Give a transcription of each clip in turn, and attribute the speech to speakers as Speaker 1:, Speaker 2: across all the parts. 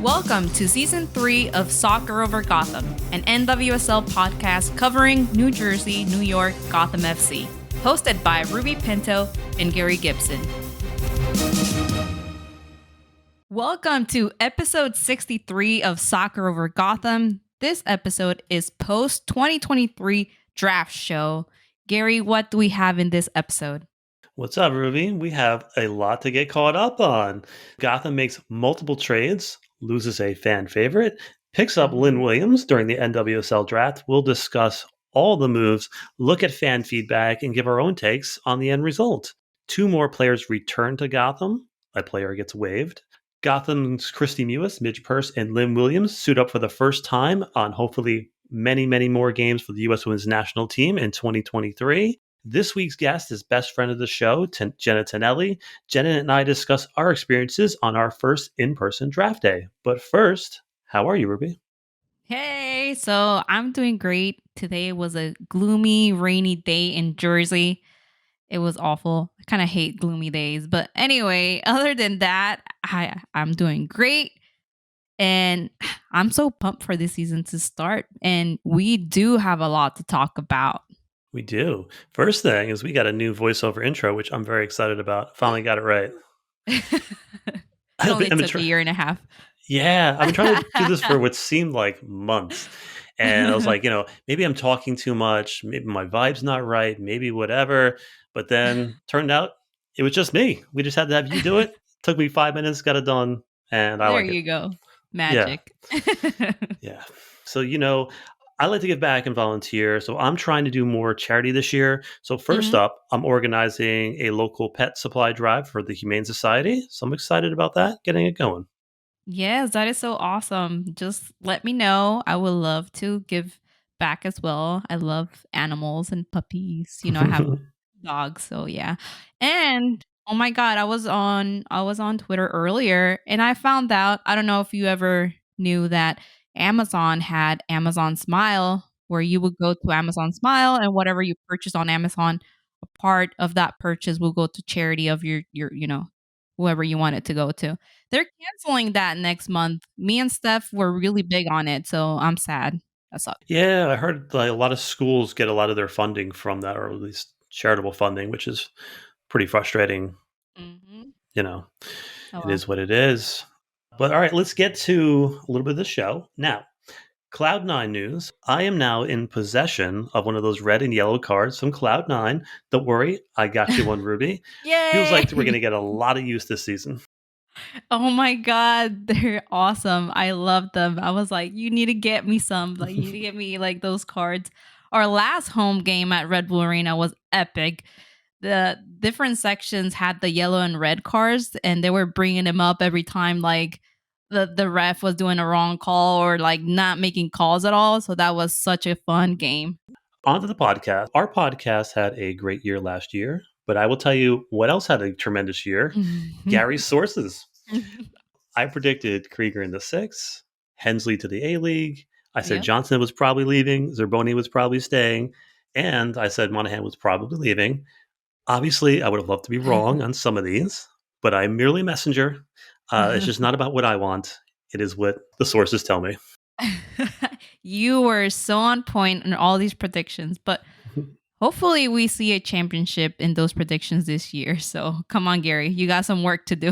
Speaker 1: Welcome to Season 3 of Soccer Over Gotham, an NWSL podcast covering New Jersey, New York, Gotham FC. Hosted by Ruby Pinto and Gary Gibson. Welcome to episode 63 of Soccer Over Gotham. This episode is post-2023 draft show. Gary, what do we have in this episode?
Speaker 2: What's up, Ruby? We have a lot to get caught up on. Gotham makes multiple trades, loses a fan favorite, picks up Lynn Williams during the NWSL draft. We'll discuss all the moves, look at fan feedback, and give our own takes on the end result. 2 more players return to Gotham. A player gets waived. Gotham's Christy Mewis, Midge Purse, and Lynn Williams suit up for the first time on hopefully many, many more games for the U.S. Women's National Team in 2023. This week's guest is best friend of the show, Jenna Tonelli. Jenna and I discuss our experiences on our first in-person draft day. But first, how are you, Ruby?
Speaker 1: Hey, so I'm doing great. Today was a gloomy, rainy day in Jersey. It was awful. I kind of hate gloomy days. But anyway, other than that, I'm doing great. And I'm so pumped for this season to start. And we do have a lot to talk about.
Speaker 2: We do. First thing is we got a new voiceover intro, which I'm very excited about. Finally got it right.
Speaker 1: It only took a year and a half.
Speaker 2: Yeah, I've been trying to do this for what seemed like months. And I was like, maybe I'm talking too much. Maybe my vibe's not right. Maybe whatever. But then turned out it was just me. We just had to have you do it. Took me 5 minutes, got it done. And I like it.
Speaker 1: There you go. Magic.
Speaker 2: Yeah. So, I like to give back and volunteer. So I'm trying to do more charity this year. So first up, I'm organizing a local pet supply drive for the Humane Society. So I'm excited about that, getting it going.
Speaker 1: Yes, that is so awesome. Just let me know. I would love to give back as well. I love animals and puppies. I have dogs, so yeah. And oh my God, I was on Twitter earlier and I found out, I don't know if you ever knew that Amazon had Amazon Smile, where you would go to Amazon Smile and whatever you purchase on Amazon, a part of that purchase will go to charity of your whoever you want it to go to. They're canceling that next month. Me and Steph were really big on it, so I'm sad. That sucks.
Speaker 2: Yeah, I heard a lot of schools get a lot of their funding from that, or at least charitable funding, which is pretty frustrating.
Speaker 1: Mm-hmm.
Speaker 2: It is what it is. But all right, let's get to a little bit of the show. Now, Cloud9 news. I am now in possession of one of those red and yellow cards from Cloud9. Don't worry, I got you one, Ruby.
Speaker 1: Yay!
Speaker 2: Feels like we're going to get a lot of use this season.
Speaker 1: Oh my God, they're awesome. I love them. I was like, you need to get me some. Like, you need to get me like those cards. Our last home game at Red Bull Arena was epic. The different sections had the yellow and red cards, and they were bringing them up every time like the ref was doing a wrong call or like not making calls at all. So that was such a fun game.
Speaker 2: On to the podcast. Our podcast had a great year last year, but I will tell you what else had a tremendous year. Gary's sources. I predicted Krieger in the 6, Hensley to the A-League. I said Johnson was probably leaving, Zerboni was probably staying, and I said Monahan was probably leaving. Obviously, I would have loved to be wrong on some of these, but I'm merely a messenger. It's just not about what I want. It is what the sources tell me.
Speaker 1: You were so on point in all these predictions, but hopefully we see a championship in those predictions this year. So come on, Gary, you got some work to do.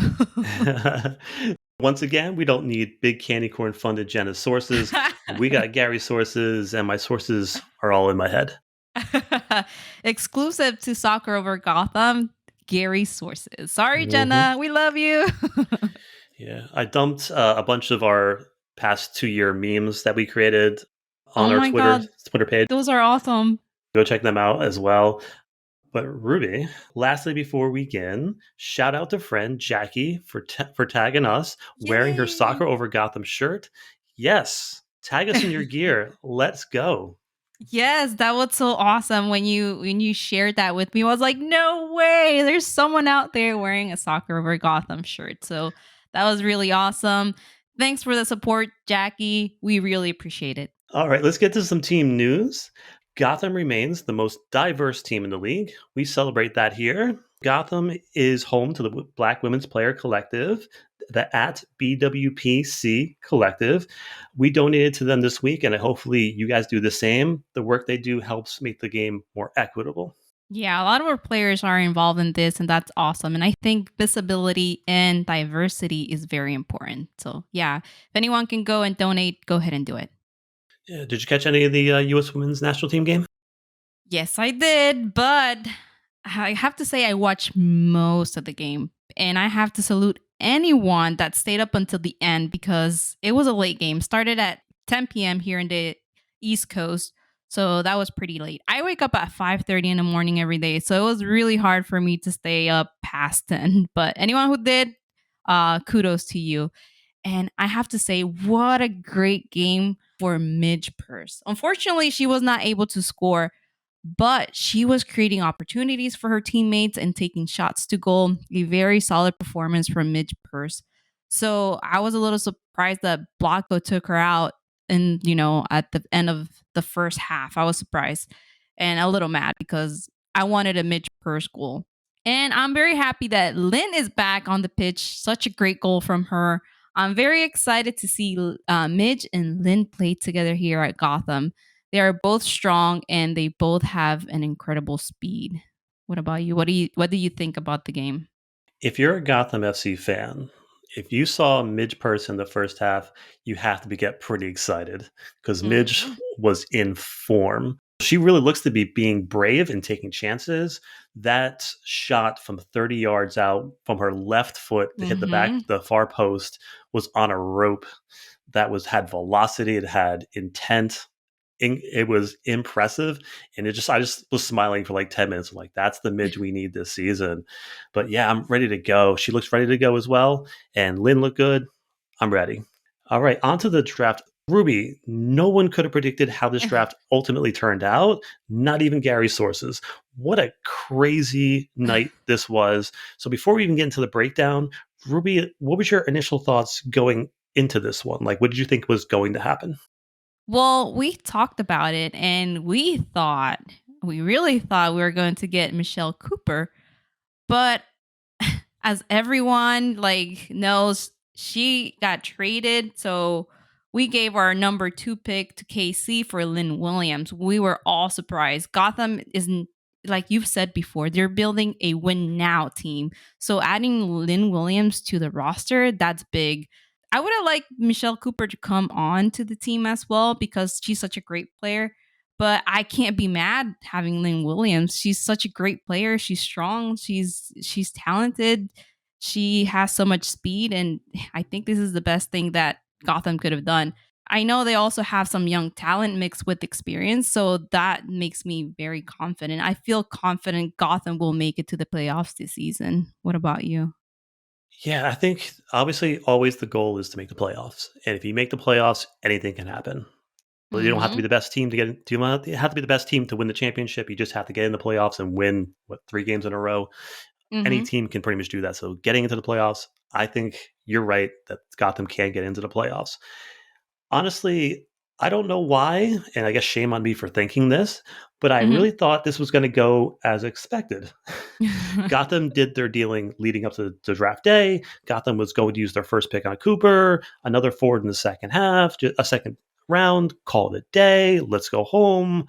Speaker 2: Once again, we don't need big candy corn funded Jenna's sources. We got Gary's sources, and my sources are all in my head.
Speaker 1: Exclusive to Soccer Over Gotham, Gary's sources. Sorry, Jenna, we love you.
Speaker 2: Yeah, I dumped a bunch of our past 2-year memes that we created on our Twitter page.
Speaker 1: Those are awesome.
Speaker 2: Go check them out as well. But Ruby, lastly, before we begin, shout out to friend Jackie for tagging us wearing her Soccer Over Gotham shirt. Yes, tag us in your gear. Let's go.
Speaker 1: Yes, that was so awesome when you shared that with me. I was like, no way, there's someone out there wearing a Soccer Over Gotham shirt. So that was really awesome. Thanks for the support, Jackie. We really appreciate it.
Speaker 2: All right, let's get to some team news. Gotham remains the most diverse team in the league. We celebrate that here. Gotham is home to the Black Women's Player Collective, the at BWPC Collective. We donated to them this week, and hopefully you guys do the same. The work they do helps make the game more equitable.
Speaker 1: Yeah, a lot of our players are involved in this, and that's awesome. And I think visibility and diversity is very important. So, yeah, if anyone can go and donate, go ahead and do it.
Speaker 2: Yeah, did you catch any of the U.S. Women's National Team game?
Speaker 1: Yes, I did, but I have to say I watched most of the game, and I have to salute anyone that stayed up until the end because it was a late game. Started at 10 p.m. here in the East Coast, so that was pretty late. I wake up at 5:30 in the morning every day, so it was really hard for me to stay up past 10. But anyone who did, kudos to you. And I have to say, what a great game for Midge Purse. Unfortunately, she was not able to score, but she was creating opportunities for her teammates and taking shots to goal. A very solid performance from Midge Purse. So I was a little surprised that Blanco took her out and at the end of the first half. I was surprised and a little mad because I wanted a Midge Purse goal. And I'm very happy that Lynn is back on the pitch. Such a great goal from her. I'm very excited to see Midge and Lynn play together here at Gotham. They are both strong and they both have an incredible speed. What about you? What do you think about the game?
Speaker 2: If you're a Gotham FC fan, if you saw Midge Purse in the first half, you have to get pretty excited because Midge
Speaker 1: Mhm.
Speaker 2: was in form. She really looks to be being brave and taking chances. That shot from 30 yards out from her left foot to hit
Speaker 1: Mhm.
Speaker 2: the far post was on a rope. That was had velocity, it had intent. It was impressive, and I just was smiling for like 10 minutes. I'm like, that's the Midge we need this season. But yeah, I'm ready to go. She looks ready to go as well, and Lynn looked good. I'm ready. All right, on to the draft. Ruby, no one could have predicted how this draft ultimately turned out, not even Gary's sources. What a crazy night this was. So before we even get into the breakdown, Ruby, what was your initial thoughts going into this one? Like, what did you think was going to happen?
Speaker 1: Well, we talked about it and we really thought we were going to get Michelle Cooper, but as everyone knows, she got traded. So we gave our number 2 pick to KC for Lynn Williams. We were all surprised. Gotham isn't, like you've said before, they're building a win now team. So adding Lynn Williams to the roster, that's big. I would have liked Michelle Cooper to come on to the team as well because she's such a great player. But I can't be mad having Lynn Williams. She's such a great player. She's strong. She's talented. She has so much speed, and I think this is the best thing that Gotham could have done. I know they also have some young talent mixed with experience, so that makes me very confident. I feel confident Gotham will make it to the playoffs this season. What about you?
Speaker 2: Yeah, I think obviously always the goal is to make the playoffs. And if you make the playoffs, anything can happen. Well, you don't have to be
Speaker 1: Mhm.
Speaker 2: the best team to get in. You don't have to be the best team to win the championship. You just have to get in the playoffs and win, what, 3 games in a row. Any
Speaker 1: Mhm.
Speaker 2: team can pretty much do that. So getting into the playoffs, I think you're right that Gotham can get into the playoffs. Honestly, I don't know why, and I guess shame on me for thinking this, but I
Speaker 1: Mhm.
Speaker 2: really thought this was going to go as expected. Gotham did their dealing leading up to draft day. Gotham was going to use their first pick on Cooper, another forward in the second half, a second round, call it a day, let's go home.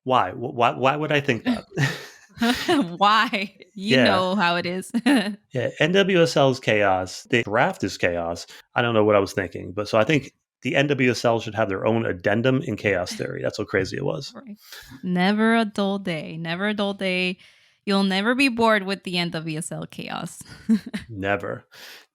Speaker 2: Why? Why would I think that?
Speaker 1: Why? You
Speaker 2: Yeah,
Speaker 1: know how it is.
Speaker 2: yeah. NWSL's chaos. The draft is chaos. I don't know what I was thinking, but so I think the NWSL should have their own addendum in chaos theory. That's how crazy it was.
Speaker 1: Right. Never a dull day. Never a dull day. You'll never be bored with the NWSL chaos.
Speaker 2: Never.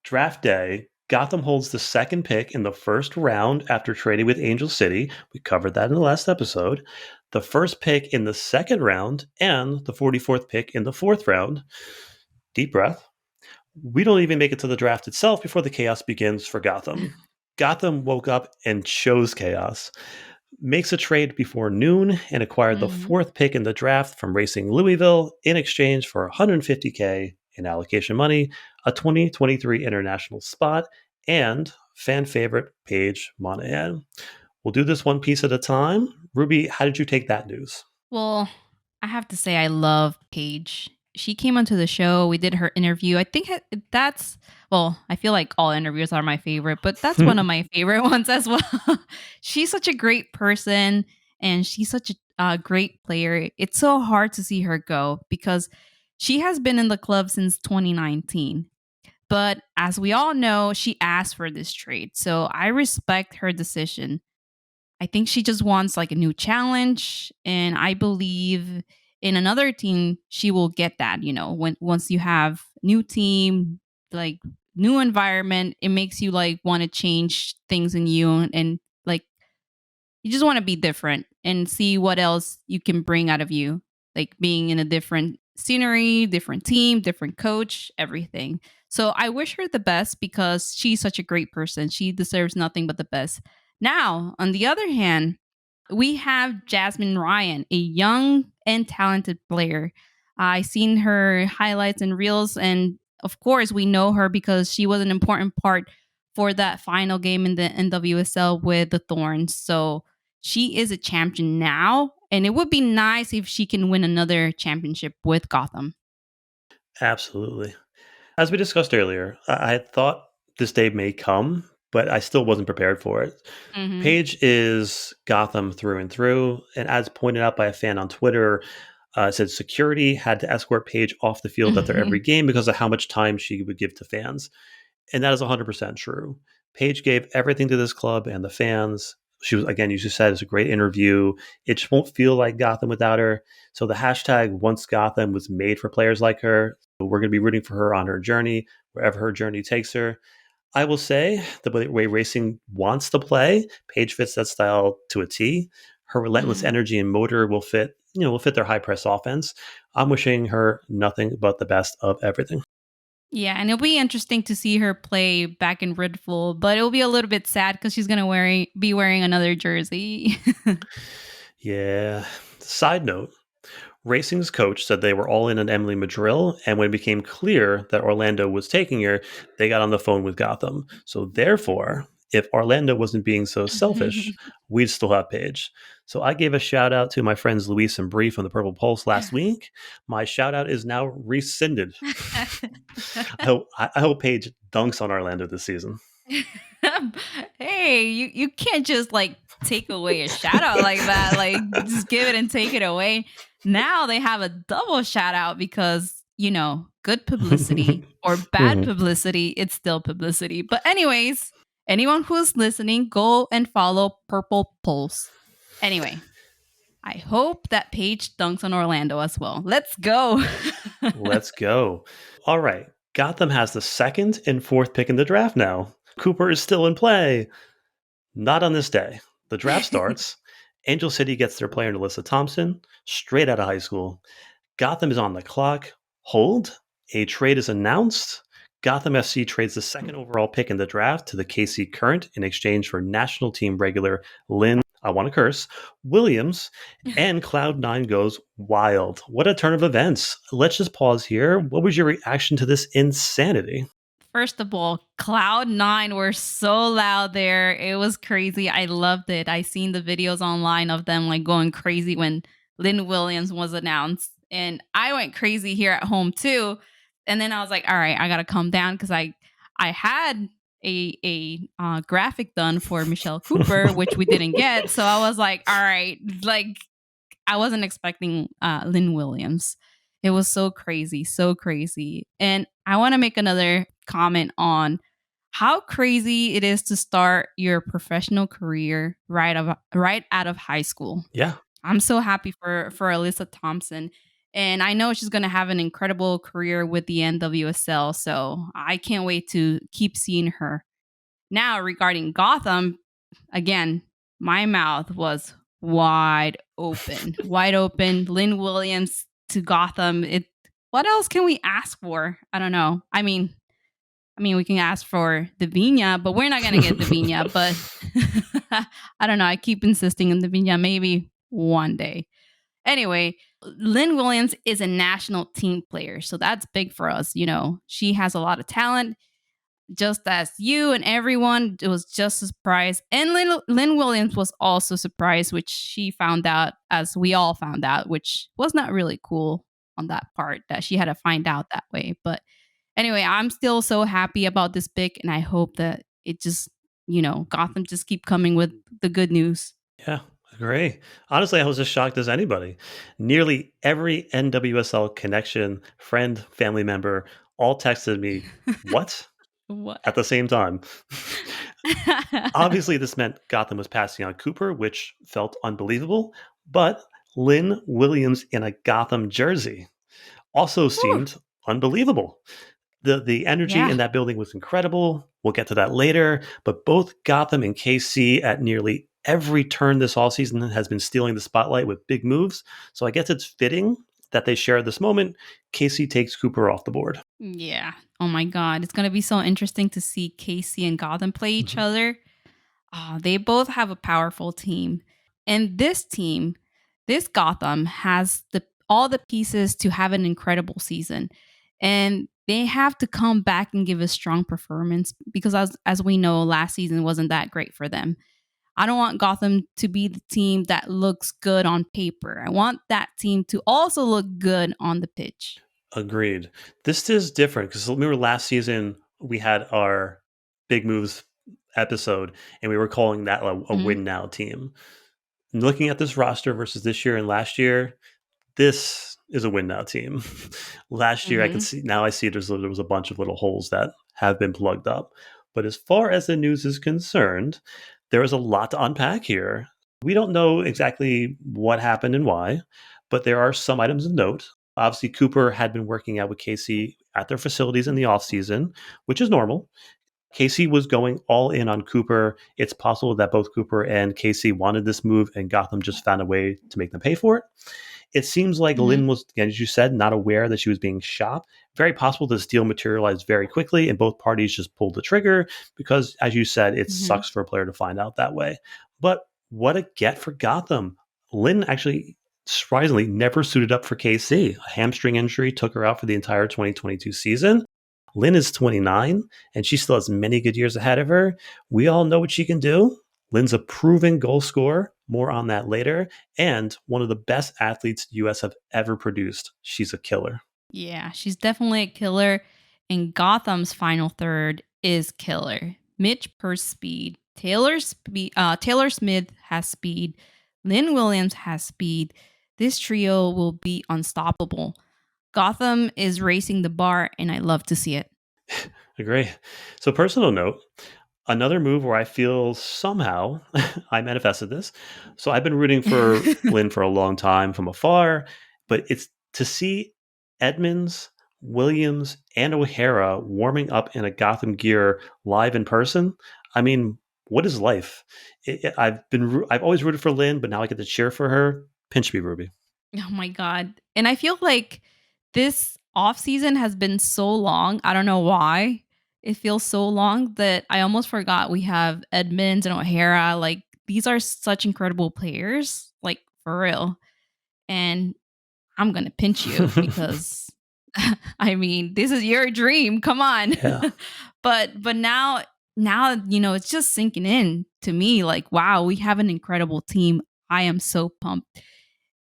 Speaker 2: Draft day, Gotham holds the second pick in the first round after trading with Angel City. We covered that in the last episode. The first pick in the second round and the 44th pick in the fourth round. Deep breath. We don't even make it to the draft itself before the chaos begins for Gotham. Gotham woke up and chose chaos, makes a trade before noon, and acquired the
Speaker 1: Mhm.
Speaker 2: fourth pick in the draft from Racing Louisville in exchange for 150K in allocation money, a 2023 international spot, and fan favorite Paige Monahan. We'll do this one piece at a time. Ruby, how did you take that news?
Speaker 1: Well, I have to say I love Paige. she came onto the show. We did her interview. I think that's well, I feel like all interviews are my favorite, but that's one of my favorite ones as well. She's such a great person and she's such a great player. It's so hard to see her go because she has been in the club since 2019. But as we all know, she asked for this trade. So I respect her decision. I think she just wants like a new challenge. And I believe in another team, she will get that, when once you have new team, like new environment, it makes you like want to change things in you and like you just want to be different and see what else you can bring out of you, like being in a different scenery, different team, different coach, everything. So I wish her the best because she's such a great person. She deserves nothing but the best. Now, on the other hand, we have Jasmine Ryan, a young and talented player. I seen her highlights and reels, and of course, we know her because she was an important part for that final game in the NWSL with the Thorns. So she is a champion now, and it would be nice if she can win another championship with Gotham.
Speaker 2: Absolutely. As we discussed earlier, I thought this day may come, but I still wasn't prepared for it.
Speaker 1: Hmm.
Speaker 2: Paige is Gotham through and through, and as pointed out by a fan on Twitter, said security had to escort Paige off the field after every game because of how much time she would give to fans. And that is 100% true. Paige gave everything to this club and the fans. She was, again, you just said it's a great interview. It just won't feel like Gotham without her. So the hashtag once Gotham was made for players like her. We're going to be rooting for her on her journey, wherever her journey takes her. I will say the way racing wants to play, Paige fits that style to a T. Her relentless
Speaker 1: Hmm.
Speaker 2: energy and motor will fit their high press offense. I'm wishing her nothing but the best of everything.
Speaker 1: Yeah, and it'll be interesting to see her play back in Red Bull, but it'll be a little bit sad because she's gonna be wearing another jersey.
Speaker 2: Yeah. Side note, Racing's coach said they were all in on Emily Madrill, and when it became clear that Orlando was taking her, they got on the phone with Gotham. So therefore, if Orlando wasn't being so selfish, we'd still have Paige. So I gave a shout out to my friends Luis and Bree from the Purple Pulse last week. My shout out is now rescinded. I hope Paige dunks on Orlando this season.
Speaker 1: Hey, you can't just like take away a shout out like that. Like just give it and take it away. Now they have a double shout out because, good publicity or bad
Speaker 2: Mhm.
Speaker 1: publicity, it's still publicity. But anyways, anyone who's listening, go and follow Purple Pulse. Anyway, I hope that Paige dunks on Orlando as well. Let's go.
Speaker 2: Let's go. All right. Gotham has the second and fourth pick in the draft now. Cooper is still in play. Not on this day. The draft starts. Angel City gets their player Alyssa Thompson straight out of high school. Gotham is on the clock. Hold. A trade is announced. Gotham FC trades the second overall pick in the draft to the KC Current in exchange for national team regular Lynn, I want to curse, Williams, and Cloud9 goes wild. What a turn of events. Let's just pause here. What was your reaction to this insanity?
Speaker 1: First of all, Cloud9 were so loud there. It was crazy. I loved it. I seen the videos online of them like going crazy when Lynn Williams was announced. And I went crazy here at home too. And then I was like, all right, I gotta calm down because I had a graphic done for Michelle Cooper, which we didn't get. So I was like, all right, like I wasn't expecting Lynn Williams. It was so crazy, so crazy. And I want to make another comment on how crazy it is to start your professional career right out of high school.
Speaker 2: Yeah.
Speaker 1: I'm so happy for Alyssa Thompson. And I know she's going to have an incredible career with the NWSL. So I can't wait to keep seeing her. Now, regarding Gotham, again, my mouth was wide open, wide open. Lynn Williams to Gotham. What else can we ask for? I don't know. I mean, we can ask for Davinia, but we're not gonna get Davinia. But I don't know. I keep insisting on Davinia. Maybe one day. Anyway, Lynn Williams is a national team player, so that's big for us. She has a lot of talent just as you and everyone. It was just a surprise. And Lynn Williams was also surprised, which she found out, as we all found out, which was not really cool on that part that she had to find out that way. But anyway, I'm still so happy about this pick, and I hope that it just, Gotham just keep coming with the good news.
Speaker 2: Yeah, agree. Honestly, I was as shocked as anybody. Nearly every NWSL connection, friend, family member all texted me, "What?"
Speaker 1: What?
Speaker 2: at the same time. Obviously, this meant Gotham was passing on Cooper, which felt unbelievable, but Lynn Williams in a Gotham jersey also
Speaker 1: Whew.
Speaker 2: seemed unbelievable. The energy
Speaker 1: Yeah.
Speaker 2: in that building was incredible. We'll get to that later. But both Gotham and KC at nearly every turn this all season has been stealing the spotlight with big moves. So I guess it's fitting that they share this moment. KC takes Cooper off the board.
Speaker 1: Yeah. Oh my God. It's going to be so interesting to see Casey and Gotham play each
Speaker 2: Mhm.
Speaker 1: other. They both have a powerful team. And this team, this Gotham, has all the pieces to have an incredible season. And they have to come back and give a strong performance because as we know, last season wasn't that great for them. I don't want Gotham to be the team that looks good on paper. I want that team to also look good on the pitch.
Speaker 2: Agreed. This is different because remember last season we had our big moves episode and we were calling that a
Speaker 1: Mhm.
Speaker 2: win now team. Looking at this roster versus this year and last year, this is a win now team. Last year, I could
Speaker 1: Mhm.
Speaker 2: see now I see there was a bunch of little holes that have been plugged up. But as far as the news is concerned, there is a lot to unpack here. We don't know exactly what happened and why, but there are some items of note. Obviously, Cooper had been working out with Casey at their facilities in the offseason, which is normal. Casey was going all in on Cooper. It's possible that both Cooper and Casey wanted this move, and Gotham just found a way to make them pay for it. It seems like
Speaker 1: Mhm.
Speaker 2: Lynn was, again, as you said, not aware that she was being shopped. Very possible this deal materialized very quickly, and both parties just pulled the trigger because, as you said, it
Speaker 1: Mhm.
Speaker 2: sucks for a player to find out that way. But what a get for Gotham. Lynn actually, surprisingly, never suited up for KC. A hamstring injury took her out for the entire 2022 season. Lynn is 29, and she still has many good years ahead of her. We all know what she can do. Lynn's a proven goal scorer. More on that later. And one of the best athletes the US have ever produced. She's a killer.
Speaker 1: Yeah, she's definitely a killer. And Gotham's final third is killer. Mitch Purse speed. Taylor Smith has speed. Lynn Williams has speed. This trio will be unstoppable. Gotham is racing the bar, and I love to see it.
Speaker 2: Agree. So, personal note, another move where I feel somehow I manifested this. So, I've been rooting for Lynn for a long time from afar, but it's to see Edmonds, Williams, and O'Hara warming up in a Gotham gear live in person. I mean, what is life? I've always rooted for Lynn, but now I get to cheer for her. Pinch me, Ruby.
Speaker 1: Oh my god. And I feel like this off season has been so long. I don't know why. It feels so long that I almost forgot we have Edmonds and O'Hara. Like these are such incredible players, like for real. And I'm going to pinch you because I mean, this is your dream. Come on.
Speaker 2: Yeah.
Speaker 1: but now it's just sinking in to me like wow, we have an incredible team. I am so pumped.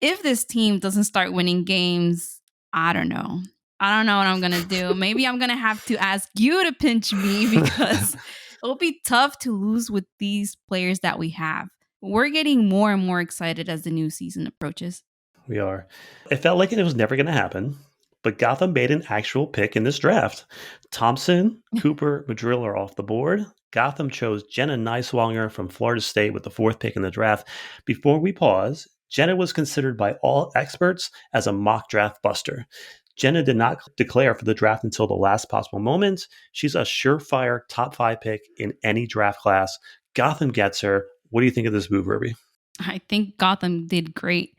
Speaker 1: If this team doesn't start winning games, I don't know. I don't know what I'm going to do. Maybe I'm going to have to ask you to pinch me because it'll be tough to lose with these players that we have. We're getting more and more excited as the new season approaches.
Speaker 2: We are. It felt like it was never going to happen, but Gotham made an actual pick in this draft. Thompson, Cooper, Madrill are off the board. Gotham chose Jenna Neiswanger from Florida State with the fourth pick in the draft. Before we pause, Jenna was considered by all experts as a mock draft buster. Jenna did not declare for the draft until the last possible moment. She's a surefire top five pick in any draft class. Gotham gets her. What do you think of this move, Ruby?
Speaker 1: I think Gotham did great.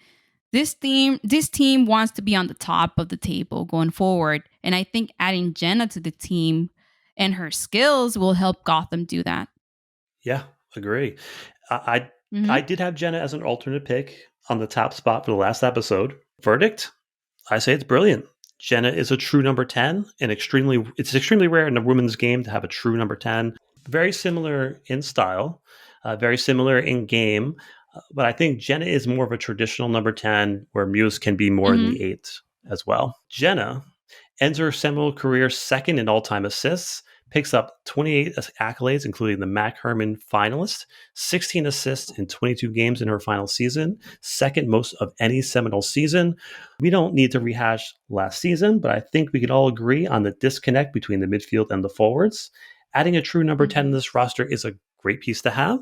Speaker 1: This team wants to be on the top of the table going forward, and I think adding Jenna to the team and her skills will help Gotham do that.
Speaker 2: Yeah, agree. I I
Speaker 1: Mhm.
Speaker 2: did have Jenna as an alternate pick on the top spot for the last episode. Verdict: I say it's brilliant. Jenna is a true number 10 and it's extremely rare in a women's game to have a true number 10. Very similar in style, very similar in game, but I think Jenna is more of a traditional number 10 where Muse can be more in
Speaker 1: Mhm.
Speaker 2: the 8. as well. Jenna ends her seminal career second in all time assists, picks up 28 accolades, including the Mac Herman finalist, 16 assists in 22 games in her final season, second most of any Seminole season. We don't need to rehash last season, but I think we can all agree on the disconnect between the midfield and the forwards. Adding a true number 10 in
Speaker 1: Mhm.
Speaker 2: this roster is a great piece to have,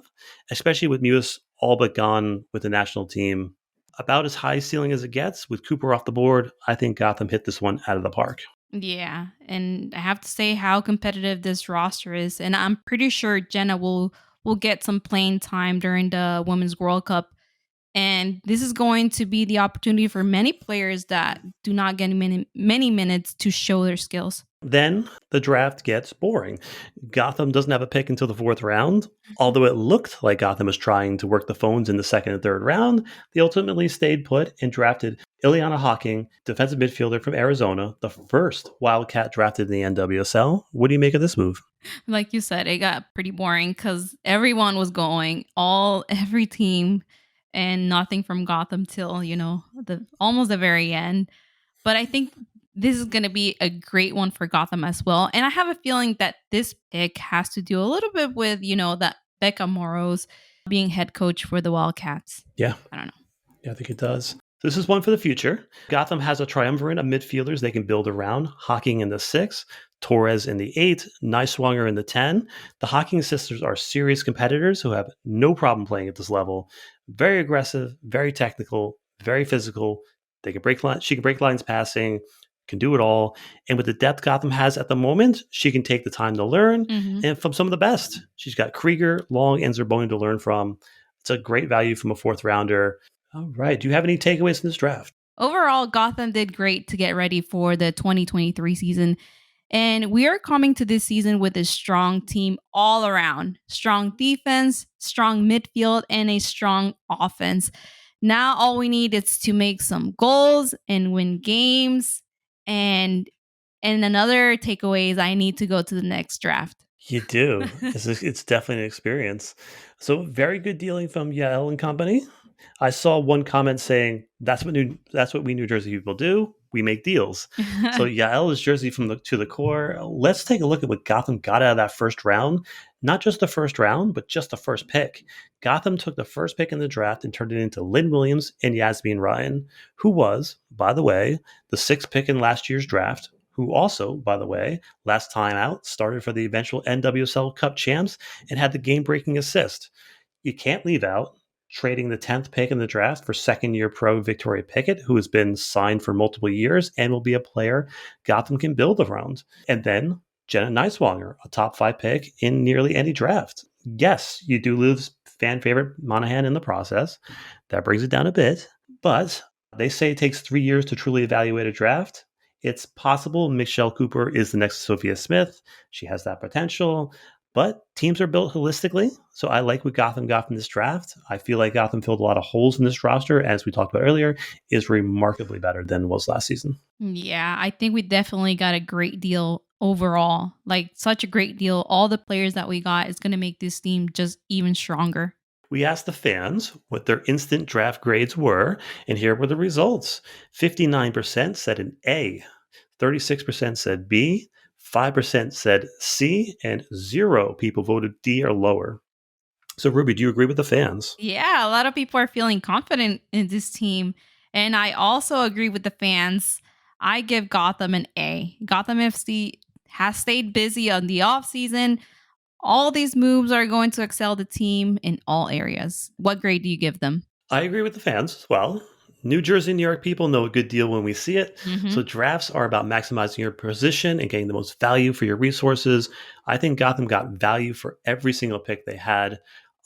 Speaker 2: especially with Mewis all but gone with the national team. About as high ceiling as it gets, with Cooper off the board, I think Gotham hit this one out of the park.
Speaker 1: Yeah, and I have to say how competitive this roster is, and I'm pretty sure Jenna will get some playing time during the Women's World Cup, and this is going to be the opportunity for many players that do not get many minutes to show their skills.
Speaker 2: Then the draft gets boring. Gotham doesn't have a pick until the fourth round. Although it looked like Gotham was trying to work the phones in the second and third round, they ultimately stayed put and drafted Ileana Hawking, defensive midfielder from Arizona, the first Wildcat drafted in the NWSL. What do you make of this move?
Speaker 1: Like you said, it got pretty boring because everyone was going, every team, and nothing from Gotham till the almost the very end. But I think this is going to be a great one for Gotham as well. And I have a feeling that this pick has to do a little bit with, that Becca Morrow's being head coach for the Wildcats.
Speaker 2: Yeah,
Speaker 1: I don't know.
Speaker 2: Yeah, I think it does. This is one for the future. Gotham has a triumvirate of midfielders they can build around. Hawking in the six, Torres in the eight, Niswanger in the 10. The Hawking sisters are serious competitors who have no problem playing at this level. Very aggressive, very technical, very physical. They can break lines. She can break lines passing, can do it all. And with the depth Gotham has at the moment, she can take the time to learn
Speaker 1: Hmm.
Speaker 2: and from some of the best. She's got Krieger, Long, and Zerboni to learn from. It's a great value from a fourth rounder. All right. Do you have any takeaways from this draft?
Speaker 1: Overall, Gotham did great to get ready for the 2023 season. And we are coming to this season with a strong team all around, strong defense, strong midfield, and a strong offense. Now, all we need is to make some goals and win games. And another takeaway is I need to go to the next draft.
Speaker 2: You do. It's definitely an experience. So very good dealing from Yael and company. I saw one comment saying that's what we New Jersey people do. We make deals. So Yael is Jersey from the to the core. Let's take a look at what Gotham got out of that first round. Not just the first round, but just the first pick. Gotham took the first pick in the draft and turned it into Lynn Williams and Yasmin Ryan, who was, by the way, the sixth pick in last year's draft, who also, by the way, last time out, started for the eventual NWSL Cup champs and had the game breaking assist. You can't leave out trading the 10th pick in the draft for second year pro Victoria Pickett, who has been signed for multiple years and will be a player Gotham can build around. And then Jenna Neiswanger, a top five pick in nearly any draft. Yes, you do lose fan favorite Monahan in the process. That brings it down a bit, but they say it takes 3 years to truly evaluate a draft. It's possible Michelle Cooper is the next Sophia Smith. She has that potential. But teams are built holistically. So I like what Gotham got from this draft. I feel like Gotham filled a lot of holes in this roster, as we talked about earlier, is remarkably better than was last season.
Speaker 1: Yeah, I think we definitely got a great deal overall. Like, such a great deal. All the players that we got is going to make this team just even stronger.
Speaker 2: We asked the fans what their instant draft grades were, and here were the results. 59% said an A, 36% said B, 5% said C, and 0 people voted D or lower. So, Ruby, do you agree with the fans?
Speaker 1: Yeah, a lot of people are feeling confident in this team. And I also agree with the fans. I give Gotham an A. Gotham FC has stayed busy on the offseason. All these moves are going to excel the team in all areas. What grade do you give them?
Speaker 2: I agree with the fans as well. New Jersey, New York people know a good deal when we see it.
Speaker 1: Hmm.
Speaker 2: So drafts are about maximizing your position and getting the most value for your resources. I think Gotham got value for every single pick they had.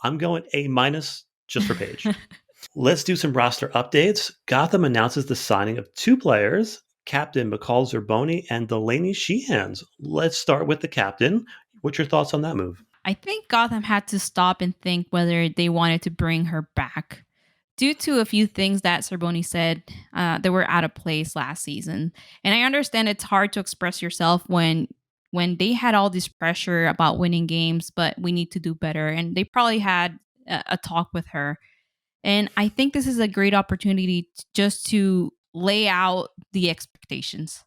Speaker 2: I'm going A minus just for Page. Let's do some roster updates. Gotham announces the signing of two players, Captain McCall Zerboni and Delaney Sheehans. Let's start with the captain. What's your thoughts on that move?
Speaker 1: I think Gotham had to stop and think whether they wanted to bring her back. Due to a few things that Cerboni said that were out of place last season. And I understand it's hard to express yourself when they had all this pressure about winning games, but we need to do better. And they probably had a talk with her. And I think this is a great opportunity just to lay out the expectations.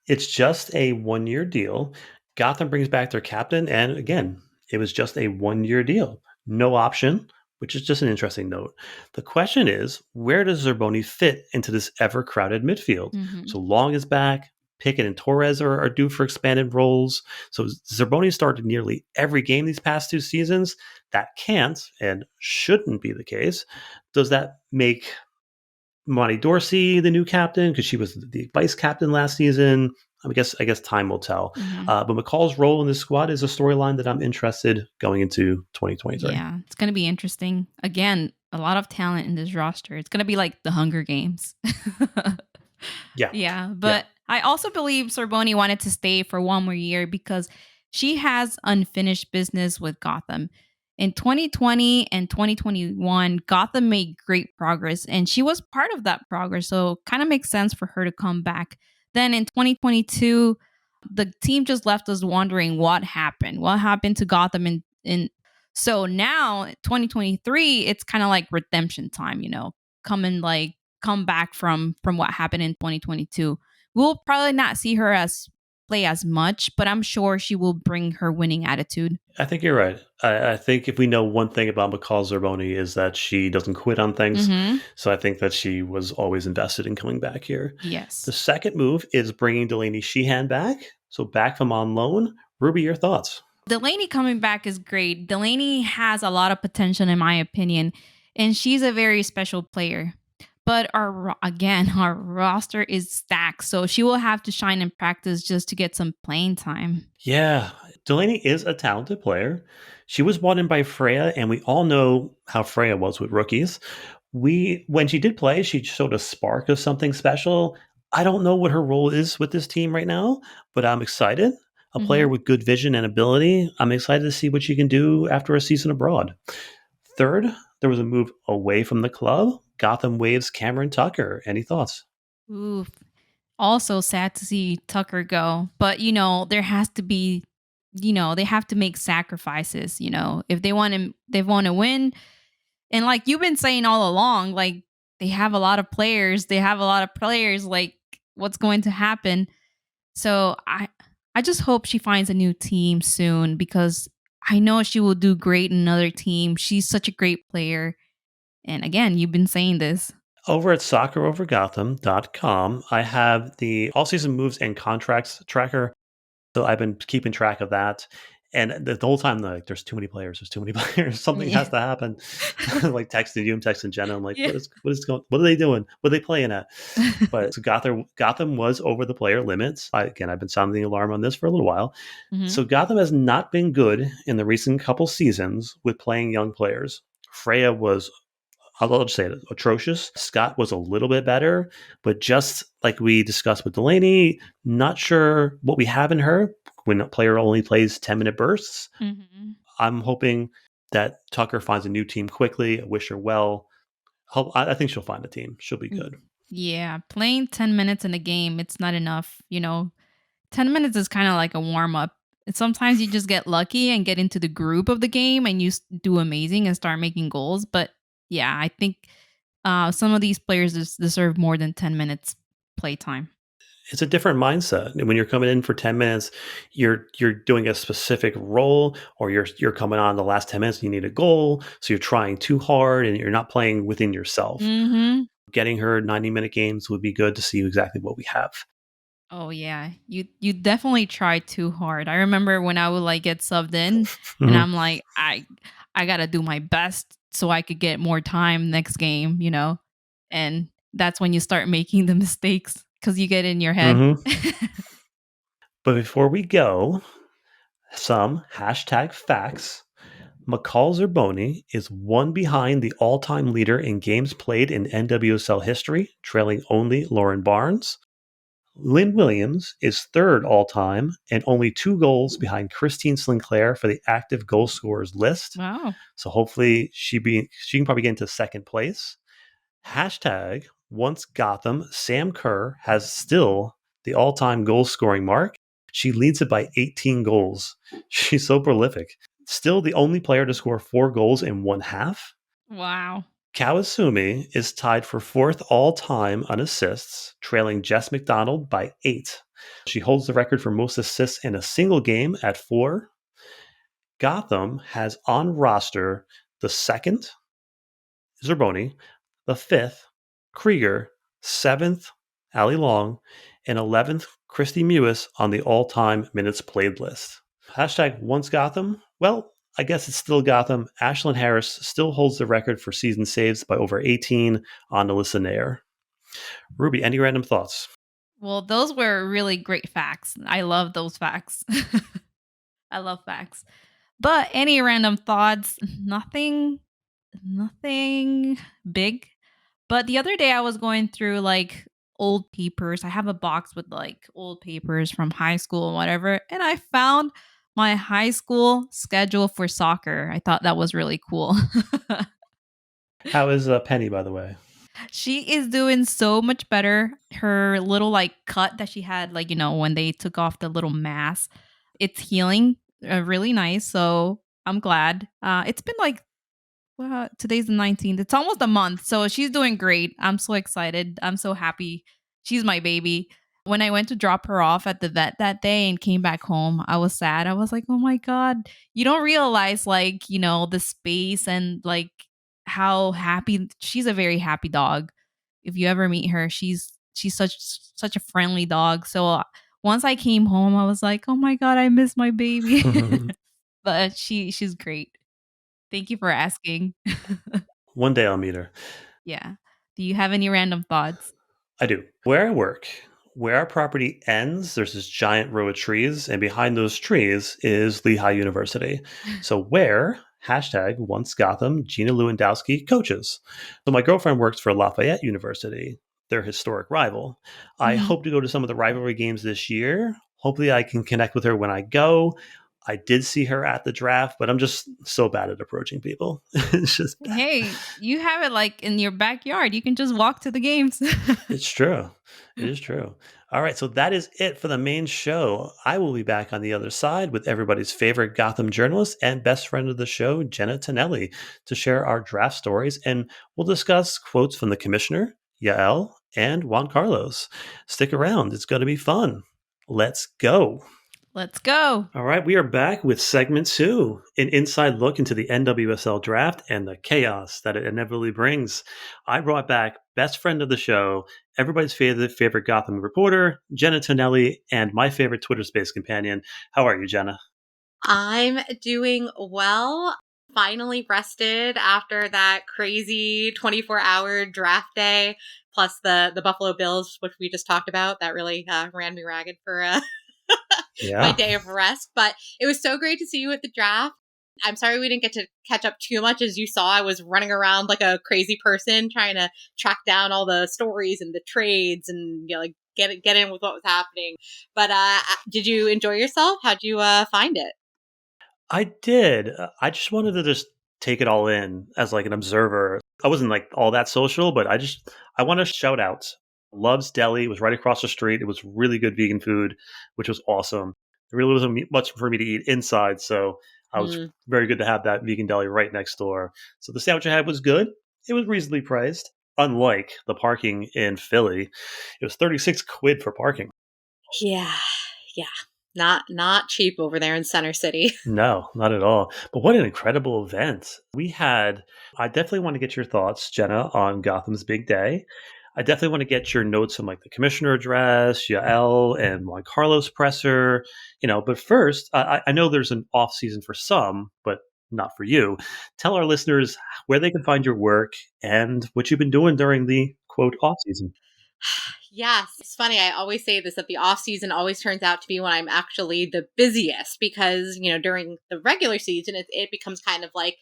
Speaker 2: It's just a 1-year deal. Gotham brings back their captain, and again, it was just a 1-year deal. No option, which is just an interesting note. The question is, where does Zerboni fit into this ever crowded midfield?
Speaker 1: Hmm.
Speaker 2: So Long is back. Pickett and Torres are due for expanded roles. So Zerboni started nearly every game these past 2 seasons. That can't and shouldn't be the case. Does that make Monty Dorsey the new captain because she was the vice captain last season? I guess time will tell.
Speaker 1: Hmm.
Speaker 2: But McCall's role in this squad is a storyline that I'm interested going into 2023.
Speaker 1: Yeah, it's gonna be interesting. Again, a lot of talent in this roster. It's gonna be like the Hunger Games.
Speaker 2: Yeah,
Speaker 1: Yeah,
Speaker 2: yeah.
Speaker 1: but I also believe Sorboni wanted to stay for one more year because she has unfinished business with Gotham. In 2020 and 2021, Gotham made great progress and she was part of that progress. So kind of makes sense for her to come back. Then in 2022, the team just left us wondering what happened. What happened to Gotham in so now 2023, it's kind of like redemption time, come back from what happened in 2022. We'll probably not see her as play as much, but I'm sure she will bring her winning attitude.
Speaker 2: I think you're right. I think if we know one thing about McCall Zerboni is that she doesn't quit on things.
Speaker 1: Mhm.
Speaker 2: So I think that she was always invested in coming back here. The
Speaker 1: Yes.
Speaker 2: second move is bringing Delaney Sheehan back. So back from on loan. Ruby, your thoughts?
Speaker 1: Delaney coming back is great. Delaney has a lot of potential in my opinion, and she's a very special player. But our roster is stacked, so she will have to shine in practice just to get some playing time.
Speaker 2: Yeah, Delaney is a talented player. She was brought in by Freya, and we all know how Freya was with rookies. When she did play, she showed a spark of something special. I don't know what her role is with this team right now, but I'm excited. A player
Speaker 1: Mhm.
Speaker 2: with good vision and ability. I'm excited to see what she can do after a season abroad. Third, there was a move away from the club. Gotham Waves Cameron Tucker. Any thoughts?
Speaker 1: Ooh, also sad to see Tucker go, but there has to be, they have to make sacrifices, if they want to win. And like you've been saying all along, like they have a lot of players, like what's going to happen? So I just hope she finds a new team soon because I know she will do great in another team. She's such a great player. And again, you've been saying this.
Speaker 2: Over at soccerovergotham.com, I have the all season moves and contracts tracker. So I've been keeping track of that. And the whole time, like, there's too many players. There's too many players. Something
Speaker 1: Yeah.
Speaker 2: has to happen. Like texting you, I'm texting Jenna. I'm like,
Speaker 1: Yeah.
Speaker 2: what are they doing? What are they playing at? But so Gotham was over the player limits. I've been sounding the alarm on this for a little while.
Speaker 1: Hmm.
Speaker 2: So Gotham has not been good in the recent couple seasons with playing young players. Freya was, I'll just say it, atrocious. Scott was a little bit better, but just like we discussed with Delaney, not sure what we have in her when a player only plays 10-minute bursts.
Speaker 1: Hmm.
Speaker 2: I'm hoping that Tucker finds a new team quickly. I wish her well. I think she'll find a team. She'll be good.
Speaker 1: Yeah, playing 10 minutes in a game, it's not enough. 10 minutes is kind of like a warm up. And sometimes you just get lucky and get into the groove of the game and do amazing and start making goals. But yeah, I think some of these players deserve more than 10 minutes playtime.
Speaker 2: It's a different mindset. And when you're coming in for 10 minutes, you're doing a specific role, or you're coming on the last 10 minutes and you need a goal. So you're trying too hard and you're not playing within yourself.
Speaker 1: Hmm.
Speaker 2: Getting her 90-minute games would be good to see exactly what we have.
Speaker 1: Oh yeah, you definitely try too hard. I remember when I would like get subbed in, and
Speaker 2: Mhm.
Speaker 1: I'm like, I gotta do my best so I could get more time next game. And that's when you start making the mistakes because you get in your head.
Speaker 2: Mhm. But before we go, some hashtag facts. McCall Zerboni is one behind the all time leader in games played in NWSL history, trailing only Lauren Barnes. Lynn Williams is third all time and only 2 goals behind Christine Sinclair for the active goal scorers list.
Speaker 1: Wow.
Speaker 2: So hopefully she can probably get into second place. Hashtag once Gotham, Sam Kerr has still the all time goal scoring mark. She leads it by 18 goals. She's so prolific. Still the only player to score 4 goals in one half.
Speaker 1: Wow.
Speaker 2: Kawasumi is tied for fourth all time on assists, trailing Jess McDonald by 8. She holds the record for most assists in a single game at 4. Gotham has on roster the second, Zerboni, the fifth, Krieger, seventh, Ali Long, and 11th, Christy Mewis on the all time minutes played list. Hashtag once Gotham. Well, I guess it's still Gotham. Ashlyn Harris still holds the record for season saves by over 18 on the Listener. Ruby, any random thoughts?
Speaker 1: Well, those were really great facts. I love those facts. I love facts. But any random thoughts? Nothing big. But the other day I was going through like old papers. I have a box with like old papers from high school and whatever, and I found my high school schedule for soccer. I thought that was really cool.
Speaker 2: How is Penny, by the way?
Speaker 1: She is doing so much better. Her little like cut that she had, like, when they took off the little mass, it's healing really nice. So I'm glad. It's been like, well, today's the 19th. It's almost a month. So she's doing great. I'm so excited. I'm so happy. She's my baby. When I went to drop her off at the vet that day and came back home, I was sad. I was like, oh my God. You don't realize, like, the space and like how happy she's a very happy dog. If you ever meet her, she's such a friendly dog. So once I came home, I was like, oh my God, I miss my baby. But she's great. Thank you for asking.
Speaker 2: One day I'll meet her.
Speaker 1: Yeah. Do you have any random thoughts?
Speaker 2: I do. Where I work, where our property ends, there's this giant row of trees, and behind those trees is Lehigh University. So where hashtag once Gotham Gina Lewandowski coaches. So my girlfriend works for Lafayette University, their historic rival. I
Speaker 1: Mhm.
Speaker 2: hope to go to some of the rivalry games this year. Hopefully I can connect with her when I go. I did see her at the draft, but I'm just so bad at approaching people. It's just bad.
Speaker 1: Hey, you have it like in your backyard. You can just walk to the games.
Speaker 2: It's true. It is true. All right, so that is it for the main show. I will be back on the other side with everybody's favorite Gotham journalist and best friend of the show, Jenna Tonelli, to share our draft stories, and we'll discuss quotes from the commissioner, Yael, and Juan Carlos. Stick around, it's going to be fun. Let's go.
Speaker 1: Let's go.
Speaker 2: All right, we are back with segment 2, an inside look into the NWSL draft and the chaos that it inevitably brings. I brought back best friend of the show, everybody's favorite Gotham reporter, Jenna Tonelli, and my favorite Twitter space companion. How are you, Jenna?
Speaker 3: I'm doing well. Finally rested after that crazy 24-hour draft day, plus the Buffalo Bills, which we just talked about. That really ran me ragged for my
Speaker 2: Yeah.
Speaker 3: day of rest. But it was so great to see you at the draft. I'm sorry we didn't get to catch up too much. As you saw, I was running around like a crazy person trying to track down all the stories and the trades and like get in with what was happening. But did you enjoy yourself? How'd you find it?
Speaker 2: I did. I just wanted to just take it all in as like an observer. I wasn't like all that social, but I want to shout out. Love's Deli was right across the street. It was really good vegan food, which was awesome. There really wasn't much for me to eat inside, so I was
Speaker 3: Mm.
Speaker 2: very good to have that vegan deli right next door. So the sandwich I had was good. It was reasonably priced, unlike the parking in Philly. It was 36 quid for parking.
Speaker 3: Yeah, yeah. Not cheap over there in Center City.
Speaker 2: No, not at all. But what an incredible event. I definitely want to get your thoughts, Jenna, on Gotham's big day. I definitely want to get your notes on like the commissioner address, Yael, and Juan Carlos presser, but first, I know there's an off season for some, but not for you. Tell our listeners where they can find your work and what you've been doing during the quote off season.
Speaker 3: Yes, it's funny. I always say this that the off season always turns out to be when I'm actually the busiest because, during the regular season, it becomes kind of like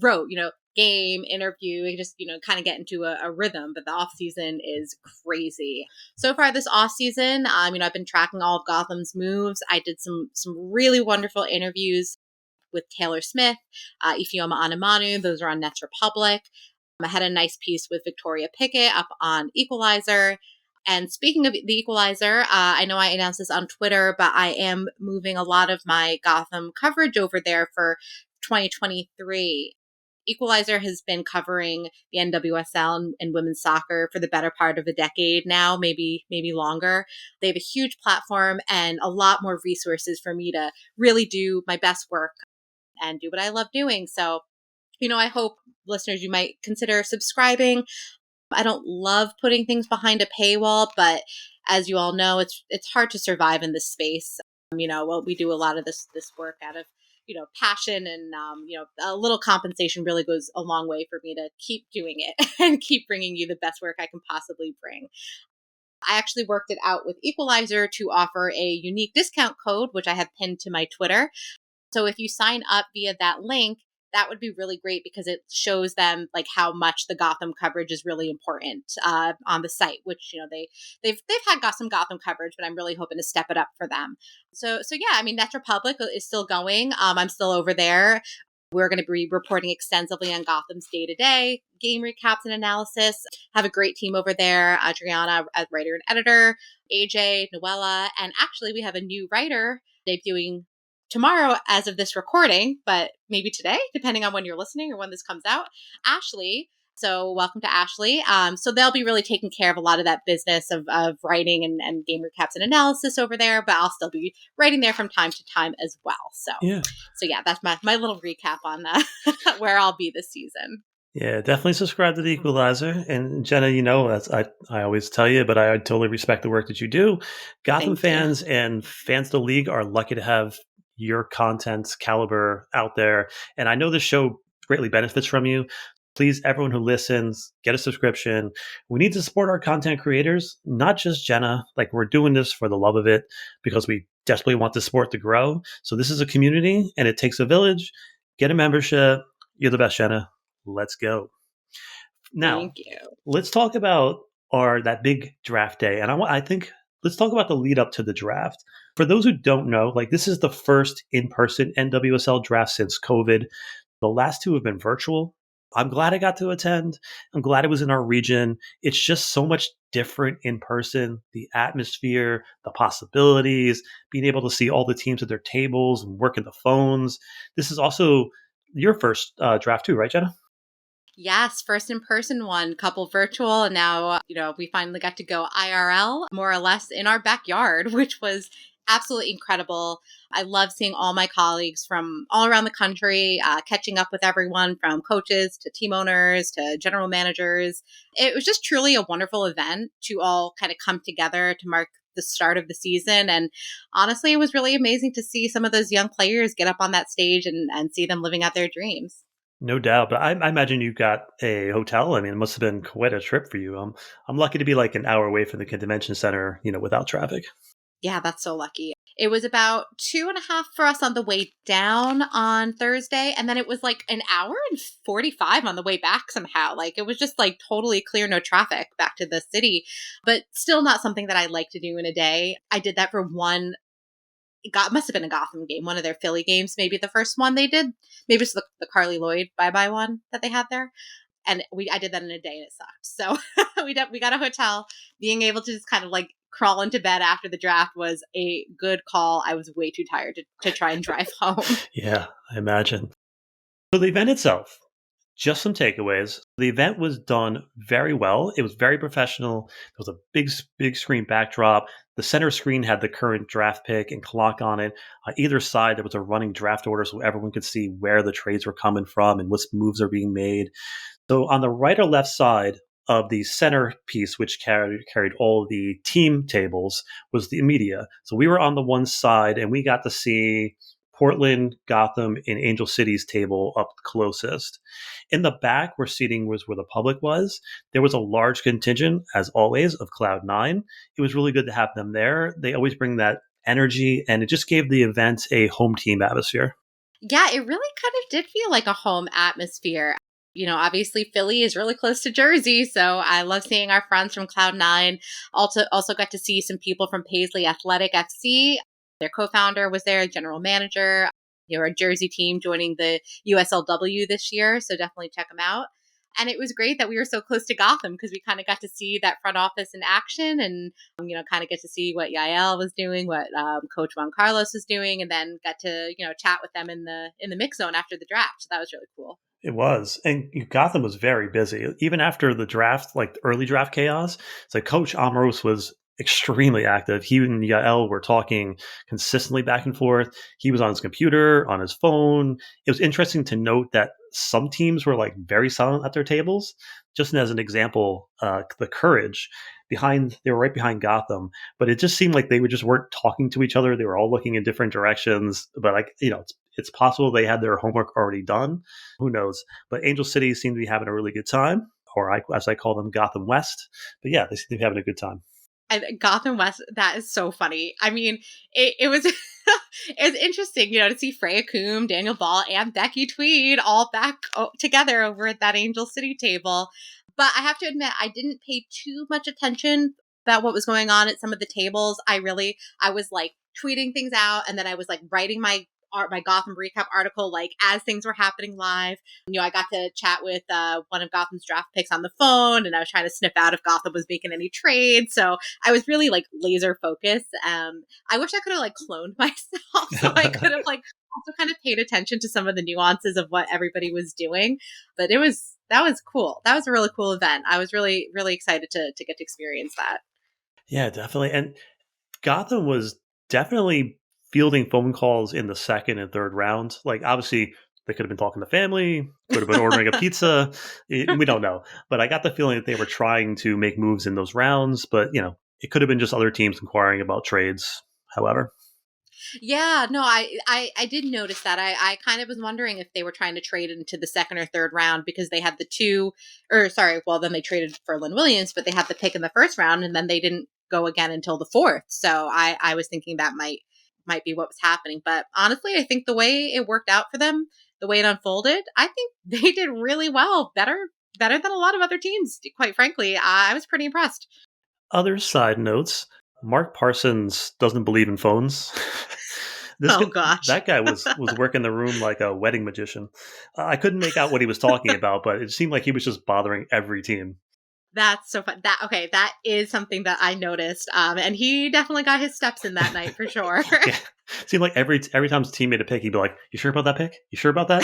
Speaker 3: rote, game, interview, you just, kind of get into a rhythm. But the off season is crazy. So far this off season, I've been tracking all of Gotham's moves. I did some really wonderful interviews with Taylor Smith, Ifeoma Onumonu. Those are on Nets Republic. I had a nice piece with Victoria Pickett up on Equalizer. And speaking of the Equalizer, I know I announced this on Twitter, but I am moving a lot of my Gotham coverage over there for 2023. Equalizer has been covering the NWSL and women's soccer for the better part of a decade now, maybe longer. They have a huge platform and a lot more resources for me to really do my best work and do what I love doing. So, I hope listeners, you might consider subscribing. I don't love putting things behind a paywall, but as you all know, it's hard to survive in this space. Well, we do a lot of this work out of passion, and a little compensation really goes a long way for me to keep doing it and keep bringing you the best work I can possibly bring. I actually worked it out with Equalizer to offer a unique discount code, which I have pinned to my Twitter. So if you sign up via that link, that would be really great because it shows them like how much the Gotham coverage is really important on the site. Which they've had got some Gotham coverage, but I'm really hoping to step it up for them. So yeah, I mean, Nets Republic is still going. I'm still over there. We're going to be reporting extensively on Gotham's day-to-day, game recaps and analysis. Have a great team over there. Adriana as writer and editor, AJ, Noella, and actually we have a new writer debuting tomorrow as of this recording, but maybe today, depending on when you're listening or when this comes out, Ashley. So welcome to Ashley. So they'll be really taking care of a lot of that business of writing and game recaps and analysis over there, but I'll still be writing there from time to time as well. So yeah, that's my little recap on where I'll be this season.
Speaker 2: Yeah, definitely subscribe to the Equalizer. And Jenna, that's I always tell you, but I totally respect the work that you do. Gotham fans and fans of the league are lucky to have your content caliber out there. And I know this show greatly benefits from you. Please, everyone who listens, get a subscription. We need to support our content creators, not just Jenna. Like, we're doing this for the love of it because we desperately want the sport to grow. So this is a community and it takes a village. Get a membership. You're the best, Jenna. Let's go. Now,
Speaker 3: thank you.
Speaker 2: Let's talk about that big draft day. And I think let's talk about the lead up to the draft. For those who don't know, this is the first in-person NWSL draft since COVID. The last two have been virtual. I'm glad I got to attend. I'm glad it was in our region. It's just so much different in person. The atmosphere, the possibilities, being able to see all the teams at their tables and working the phones. This is also your first draft too, right, Jenna?
Speaker 3: Yes, first in-person one, couple virtual, and now, we finally got to go IRL, more or less in our backyard, which was absolutely incredible. I love seeing all my colleagues from all around the country, catching up with everyone from coaches to team owners to general managers. It was just truly a wonderful event to all kind of come together to mark the start of the season. And honestly, it was really amazing to see some of those young players get up on that stage and see them living out their dreams.
Speaker 2: No doubt, but I imagine you got a hotel. I mean, it must have been quite a trip for you. I'm lucky to be like an hour away from the convention center, without traffic.
Speaker 3: Yeah, that's so lucky. It was about 2.5 for us on the way down on Thursday, and then it was like an hour and 45 on the way back somehow. It was just totally clear, no traffic back to the city, but still not something that I like to do in a day. I did that for one. Must have been a Gotham game, one of their Philly games, maybe the first one they did. Maybe it's the Carly Lloyd bye-bye one that they had there. And I did that in a day and it sucked. So we got a hotel. Being able to just kind of crawl into bed after the draft was a good call. I was way too tired to try and drive home.
Speaker 2: Yeah, I imagine. So the event itself, just some takeaways. The event was done very well. It was very professional. There was a big screen backdrop. The center screen had the current draft pick and clock on it. On either side, there was a running draft order so everyone could see where the trades were coming from and what moves are being made. So on the right or left side of the center piece, which carried all the team tables, was the media. So we were on the one side and we got to see Portland, Gotham, and Angel City's table up closest. In the back, where seating was where the public was, there was a large contingent, as always, of Cloud9. It was really good to have them there. They always bring that energy, and it just gave the event a home team atmosphere.
Speaker 3: Yeah, it really kind of did feel like a home atmosphere. Obviously Philly is really close to Jersey, so I love seeing our friends from Cloud9. Also got to see some people from Paisley Athletic FC. Their co-founder was there, general manager. Our Jersey team joining the USLW this year, so definitely check them out. And it was great that we were so close to Gotham because we kind of got to see that front office in action and, kind of get to see what Yael was doing, what Coach Juan Carlos was doing, and then got to, chat with them in the mix zone after the draft. So that was really cool.
Speaker 2: It was. And Gotham was very busy. Even after the draft, like early draft chaos, it's like Coach Amorose was extremely active. He and Yael were talking consistently back and forth. He was on his computer, on his phone. It was interesting to note that some teams were like very silent at their tables. Just as an example, the Courage they were right behind Gotham, but it just seemed like they just weren't talking to each other. They were all looking in different directions. But like, it's possible they had their homework already done. Who knows? But Angel City seemed to be having a really good time, or as I call them, Gotham West. But yeah, they seem to be having a good time.
Speaker 3: And Gotham West, that is so funny. I mean, it was it was interesting, to see Freya Coombe, Daniel Ball, and Becky Tweed all back together over at that Angel City table. But I have to admit, I didn't pay too much attention about what was going on at some of the tables. I was like tweeting things out, and then I was like writing my Gotham recap article like as things were happening live. I got to chat with one of Gotham's draft picks on the phone, and I was trying to sniff out if Gotham was making any trades. So I was really like laser focused. I wish I could have like cloned myself so I could have like also kind of paid attention to some of the nuances of what everybody was doing. But that was cool. That was a really cool event. I was really, really excited to get to experience that.
Speaker 2: Yeah, definitely. And Gotham was definitely fielding phone calls in the second and third rounds. Like, obviously, they could have been talking to family, could have been ordering a pizza. We don't know. But I got the feeling that they were trying to make moves in those rounds. But, it could have been just other teams inquiring about trades, however.
Speaker 3: Yeah, no, I did notice that. I kind of was wondering if they were trying to trade into the second or third round because they had then they traded for Lynn Williams, but they had the pick in the first round and then they didn't go again until the fourth. So I was thinking that might be what was happening. But honestly, I think the way it worked out for them, the way it unfolded, I think they did really well. Better than a lot of other teams, quite frankly. I was pretty impressed.
Speaker 2: Other side notes, Mark Parsons doesn't believe in phones.
Speaker 3: Gosh.
Speaker 2: That guy was working the room like a wedding magician. I couldn't make out what he was talking about, but it seemed like he was just bothering every team.
Speaker 3: That's so fun. That is something that I noticed. And he definitely got his steps in that night for sure.
Speaker 2: Yeah. It seemed like every time his team made a pick, he'd be like, "You sure about that pick? You sure about that?"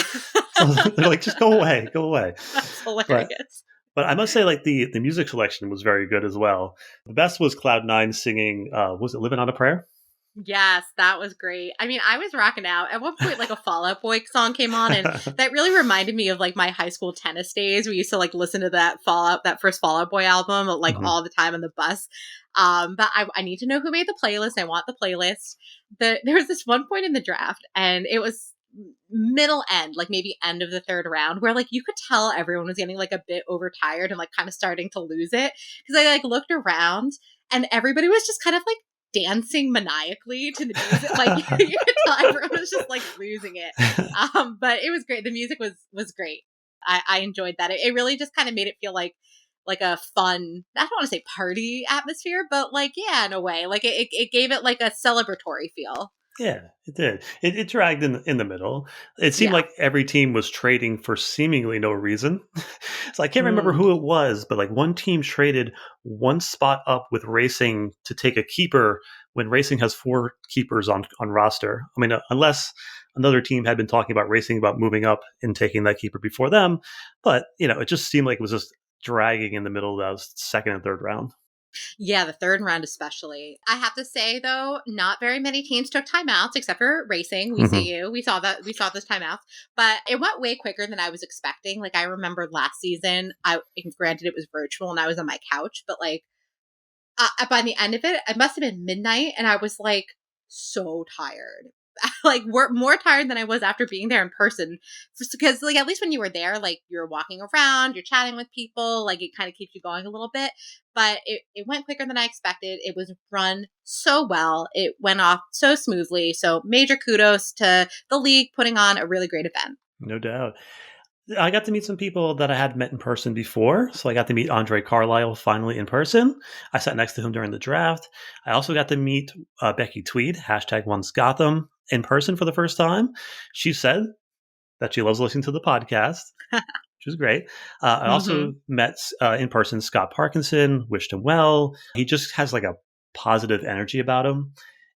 Speaker 2: So they're like, "Just go away, go away."
Speaker 3: That's hilarious.
Speaker 2: But I must say, like the music selection was very good as well. The best was Cloud9 singing. Was it "Living on a Prayer"?
Speaker 3: Yes, that was great. I mean, I was rocking out. At one point, like a Fall Out Boy song came on, and that really reminded me of like my high school tennis days. We used to like listen to that first Fall Out Boy album, like all the time on the bus. But I need to know who made the playlist. I want the playlist. There was this one point in the draft, and it was middle end, like maybe end of the third round, where like you could tell everyone was getting like a bit overtired and like kind of starting to lose it because I like looked around and everybody was just kind of like dancing maniacally to the music. Like you could tell everyone was just like losing it. But it was great. The music was great. I enjoyed that. It really just kind of made it feel like a fun, I don't want to say party atmosphere, but like, yeah, in a way, like it gave it like a celebratory feel.
Speaker 2: Yeah, it did. It dragged in the middle. It seemed like every team was trading for seemingly no reason. So I can't remember who it was, but like one team traded one spot up with Racing to take a keeper when Racing has 4 keepers on roster. I mean, unless another team had been talking about Racing about moving up and taking that keeper before them, but it just seemed like it was just dragging in the middle of the second and third round.
Speaker 3: Yeah, the third round especially. I have to say though, not very many teams took timeouts except for Racing. We see you. We saw those timeouts, but it went way quicker than I was expecting. Like I remember last season, granted it was virtual and I was on my couch, but like by the end of it, it must have been midnight, and I was like so tired. Like we're more tired than I was after being there in person, because like at least when you were there, like you're walking around, you're chatting with people, like it kind of keeps you going a little bit. But it went quicker than I expected. It was run so well. It went off so smoothly. So major kudos to the league putting on a really great event.
Speaker 2: No doubt. I got to meet some people that I had met in person before. So I got to meet Andre Carlisle finally in person. I sat next to him during the draft. I also got to meet Becky Tweed, #OnesGotham, in person for the first time. She said that she loves listening to the podcast, which is great. I also met in person Scott Parkinson, wished him well. He just has like a positive energy about him.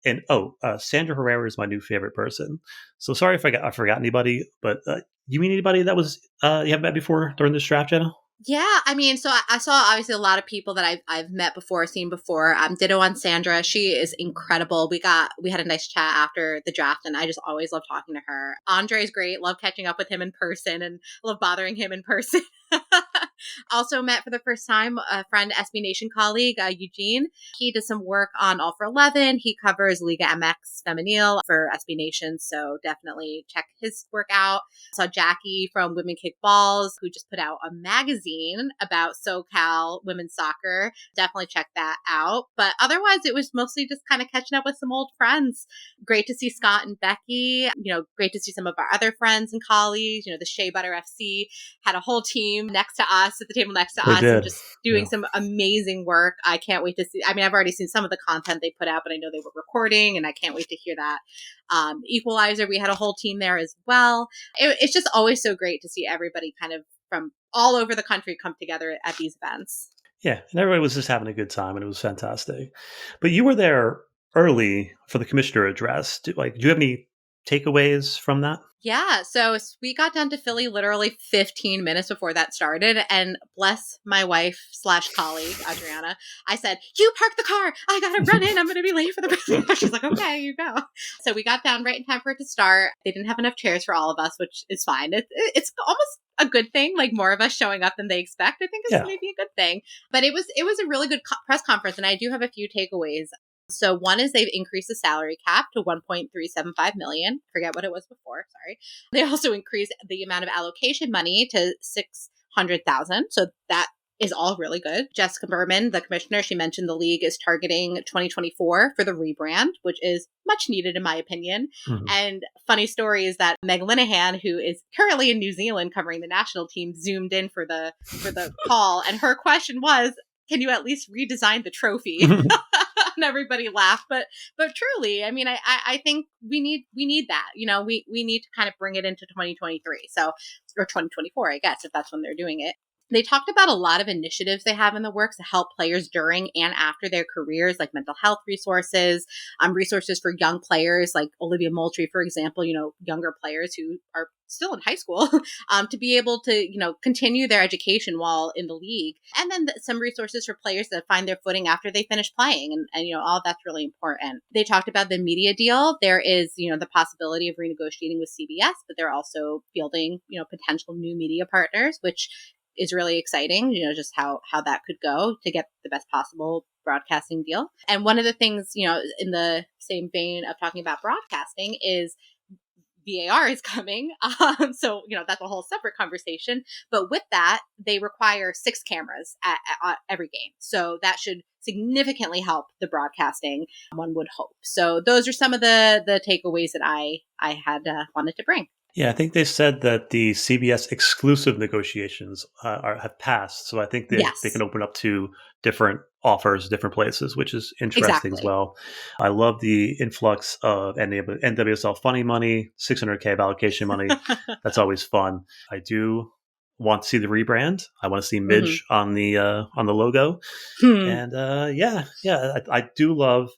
Speaker 2: And Sandra Herrera is my new favorite person. So sorry if I forgot anybody, but you mean anybody that was you have met before during this draft, Jenna?
Speaker 3: Yeah, I mean, so I saw obviously a lot of people that I've met before, seen before. Ditto on Sandra. She is incredible. We had a nice chat after the draft, and I just always love talking to her. Andre's great. Love catching up with him in person, and love bothering him in person. Also met for the first time a friend, SB Nation colleague, Eugene. He does some work on All for 11. He covers Liga MX Femenil for SB Nation, so definitely check his work out. Saw Jackie from Women Kick Balls, who just put out a magazine about SoCal women's soccer. Definitely check that out. But otherwise, it was mostly just kind of catching up with some old friends. Great to see Scott and Becky. Great to see some of our other friends and colleagues. The Shea Butter FC had a whole team next to us at the table next to
Speaker 2: They
Speaker 3: us
Speaker 2: did.
Speaker 3: and just doing some amazing work. I can't wait to see. I mean, I've already seen some of the content they put out, but I know they were recording, and I can't wait to hear that. Equalizer, we had a whole team there as well. It's just always so great to see everybody kind of from all over the country come together at these events.
Speaker 2: Yeah, and everybody was just having a good time, and it was fantastic. But you were there early for the commissioner address. Do you have any takeaways from that?
Speaker 3: Yeah, so we got down to Philly literally 15 minutes before that started, and bless my wife / colleague, Adriana, I said, "You park the car. I gotta run in. I'm going to be late for the presentation." She's like, "Okay, you go." So we got down right in time for it to start. They didn't have enough chairs for all of us, which is fine. It's almost a good thing, like more of us showing up than they expect. I think is maybe a good thing. But it was a really good press conference, and I do have a few takeaways. So one is they've increased the salary cap to $1.375 million. Forget what it was before. Sorry. They also increased the amount of allocation money to $600,000. So that is all really good. Jessica Berman, the commissioner, she mentioned the league is targeting 2024 for the rebrand, which is much needed in my opinion. Mm-hmm. And funny story is that Meg Linehan, who is currently in New Zealand covering the national team, zoomed in for the call, and her question was, "Can you at least redesign the trophy?" And everybody laughed, but truly, I mean, I think we need that. We need to kind of bring it into 2023, or 2024, I guess, if that's when they're doing it. They talked about a lot of initiatives they have in the works to help players during and after their careers, like mental health resources, resources for young players, like Olivia Moultrie, for example, younger players who are still in high school, to be able to, continue their education while in the league. And then some resources for players that find their footing after they finish playing. And all that's really important. They talked about the media deal. There is, the possibility of renegotiating with CBS, but they're also fielding, potential new media partners, which is really exciting, just how that could go to get the best possible broadcasting deal. And one of the things, in the same vein of talking about broadcasting is VAR is coming. So, that's a whole separate conversation. But with that, they require 6 cameras at every game. So that should significantly help the broadcasting, one would hope. So those are some of the takeaways that I had wanted to bring.
Speaker 2: Yeah, I think they said that the CBS exclusive negotiations have passed. So I think they can open up to different offers, different places, which is interesting as well. I love the influx of NWSL funny money, $600K of allocation money. That's always fun. I do want to see the rebrand. I want to see Midge on the logo. And I do love,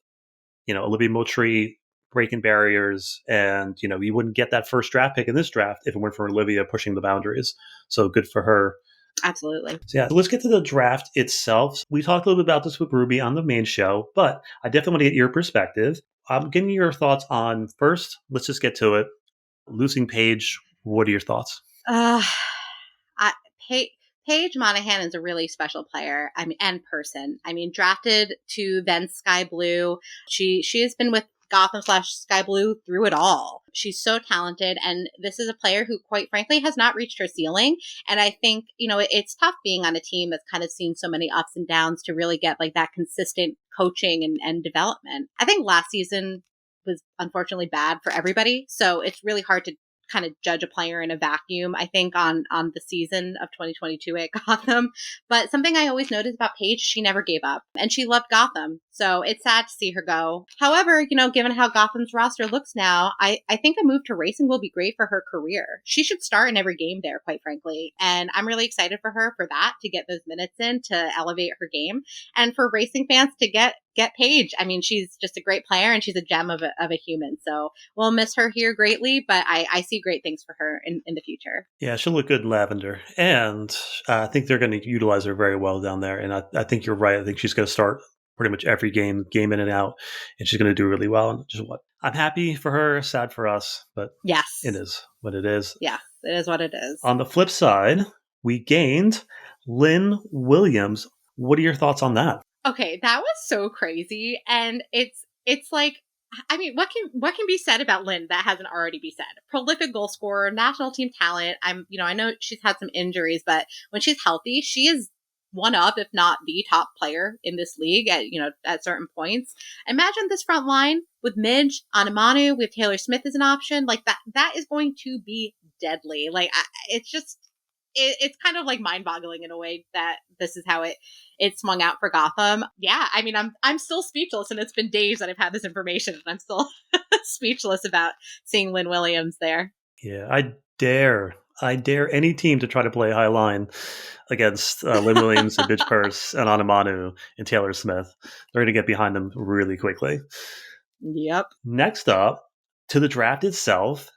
Speaker 2: Olivia Moultrie breaking barriers, and you wouldn't get that first draft pick in this draft if it weren't for Olivia pushing the boundaries. So good for her.
Speaker 3: Absolutely.
Speaker 2: So let's get to the draft itself. We talked a little bit about this with Ruby on the main show, but I definitely want to get your perspective. I'm getting your thoughts on first. Let's just get to it. Losing Paige. What are your thoughts?
Speaker 3: Paige Monahan is a really special player. And person. Drafted to then Sky Blue. She has been with Gotham / Sky Blue through it all. She's so talented, and this is a player who, quite frankly, has not reached her ceiling. And I think, it's tough being on a team that's kind of seen so many ups and downs to really get like that consistent coaching and development. I think last season was unfortunately bad for everybody, so it's really hard to kind of judge a player in a vacuum, I think, on the season of 2022 at Gotham. But something I always noticed about Paige, she never gave up, and she loved Gotham. So it's sad to see her go. However, given how Gotham's roster looks now, I think a move to racing will be great for her career. She should start in every game there, quite frankly. And I'm really excited for her for that, to get those minutes in, to elevate her game. And for racing fans to get get Paige. I mean, she's just a great player and she's a gem of a human. So we'll miss her here greatly, but I see great things for her in the future.
Speaker 2: Yeah, she'll look good in lavender. And I think they're going to utilize her very well down there. And I think you're right. I think she's going to start pretty much every game in and out, and she's going to do really well. And just what I'm happy for her, sad for us, but
Speaker 3: yes,
Speaker 2: it is what it is.
Speaker 3: Yes, it is what it is.
Speaker 2: On the flip side, we gained Lynn Williams. What are your thoughts on that?
Speaker 3: Okay, that was so crazy, and it's like, I mean, what can be said about Lynn that hasn't already been said? Prolific goal scorer, national team talent. I know she's had some injuries, but when she's healthy, she is one of, if not the top player in this league at certain points. Imagine this front line with Midge, Anamanu, with Taylor Smith as an option. Like that is going to be deadly. Like it's just, it's kind of like mind-boggling in a way that this is how it swung out for Gotham. Yeah, I mean, I'm still speechless, and it's been days that I've had this information, and I'm still speechless about seeing Lynn Williams there.
Speaker 2: Yeah, I dare any team to try to play high line against Lynn Williams and Bitch Purse and Anamanu and Taylor Smith. They're going to get behind them really quickly.
Speaker 3: Yep.
Speaker 2: Next up, to the draft itself.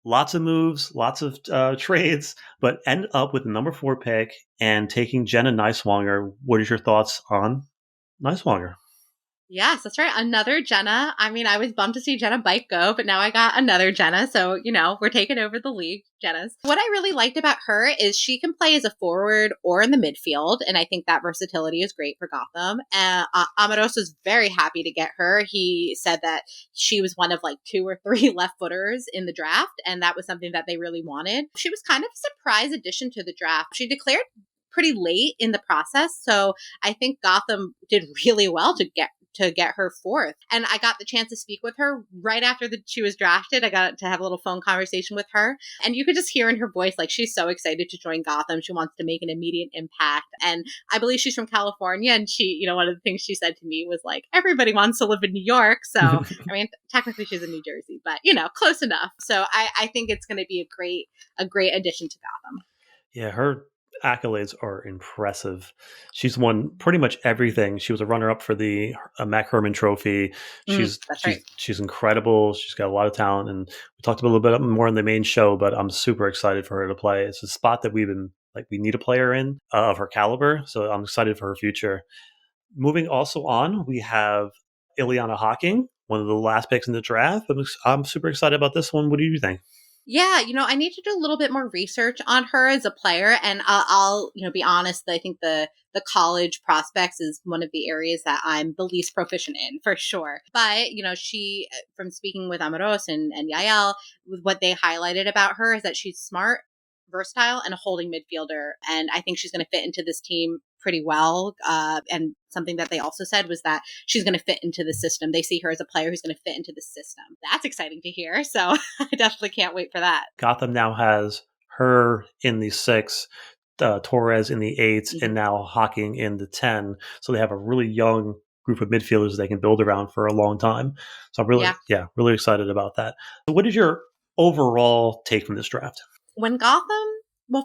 Speaker 2: Lots of moves, lots of trades, but end up with the number 4 pick and taking Jenna Neiswanger. What is your thoughts on Neiswanger?
Speaker 3: Yes, that's right. Another Jenna. I mean, I was bummed to see Jenna Bike go, but now I got another Jenna. So, we're taking over the league, Jenna's. What I really liked about her is she can play as a forward or in the midfield. And I think that versatility is great for Gotham. Amoroso is very happy to get her. He said that she was one of like 2 or 3 left footers in the draft. And that was something that they really wanted. She was kind of a surprise addition to the draft. She declared pretty late in the process. So I think Gotham did really well to get her 4th. And I got the chance to speak with her right after she was drafted. I got to have a little phone conversation with her. And you could just hear in her voice, like, she's so excited to join Gotham. She wants to make an immediate impact. And I believe she's from California. And she, one of the things she said to me was like, everybody wants to live in New York. So, I mean, technically she's in New Jersey, but, close enough. So I think it's going to be a great addition to Gotham.
Speaker 2: Yeah, her accolades are impressive. She's won pretty much everything. She was a runner-up for the Mac Herman Trophy. She's incredible. She's got a lot of talent, and we talked a little bit more in the main show, but I'm super excited for her to play. It's a spot that we need a player in of her caliber, so I'm excited for her future. Moving also on, we have Ileana Hawking, one of the last picks in the draft. I'm super excited about this one. What do you think?
Speaker 3: Yeah, I need to do a little bit more research on her as a player, and I'll be honest. I think the college prospects is one of the areas that I'm the least proficient in, for sure. But she, from speaking with Amaros and Yael, what they highlighted about her is that she's smart, versatile, and a holding midfielder, and I think she's going to fit into this team pretty well. And something that they also said was that she's going to fit into the system. They see her as a player who's going to fit into the system. That's exciting to hear. So I definitely can't wait for that.
Speaker 2: Gotham now has her in the 6, Torres in the 8, and now Hawking in the 10. So they have a really young group of midfielders they can build around for a long time. So I'm really excited about that. So what is your overall take from this draft?
Speaker 3: When Gotham,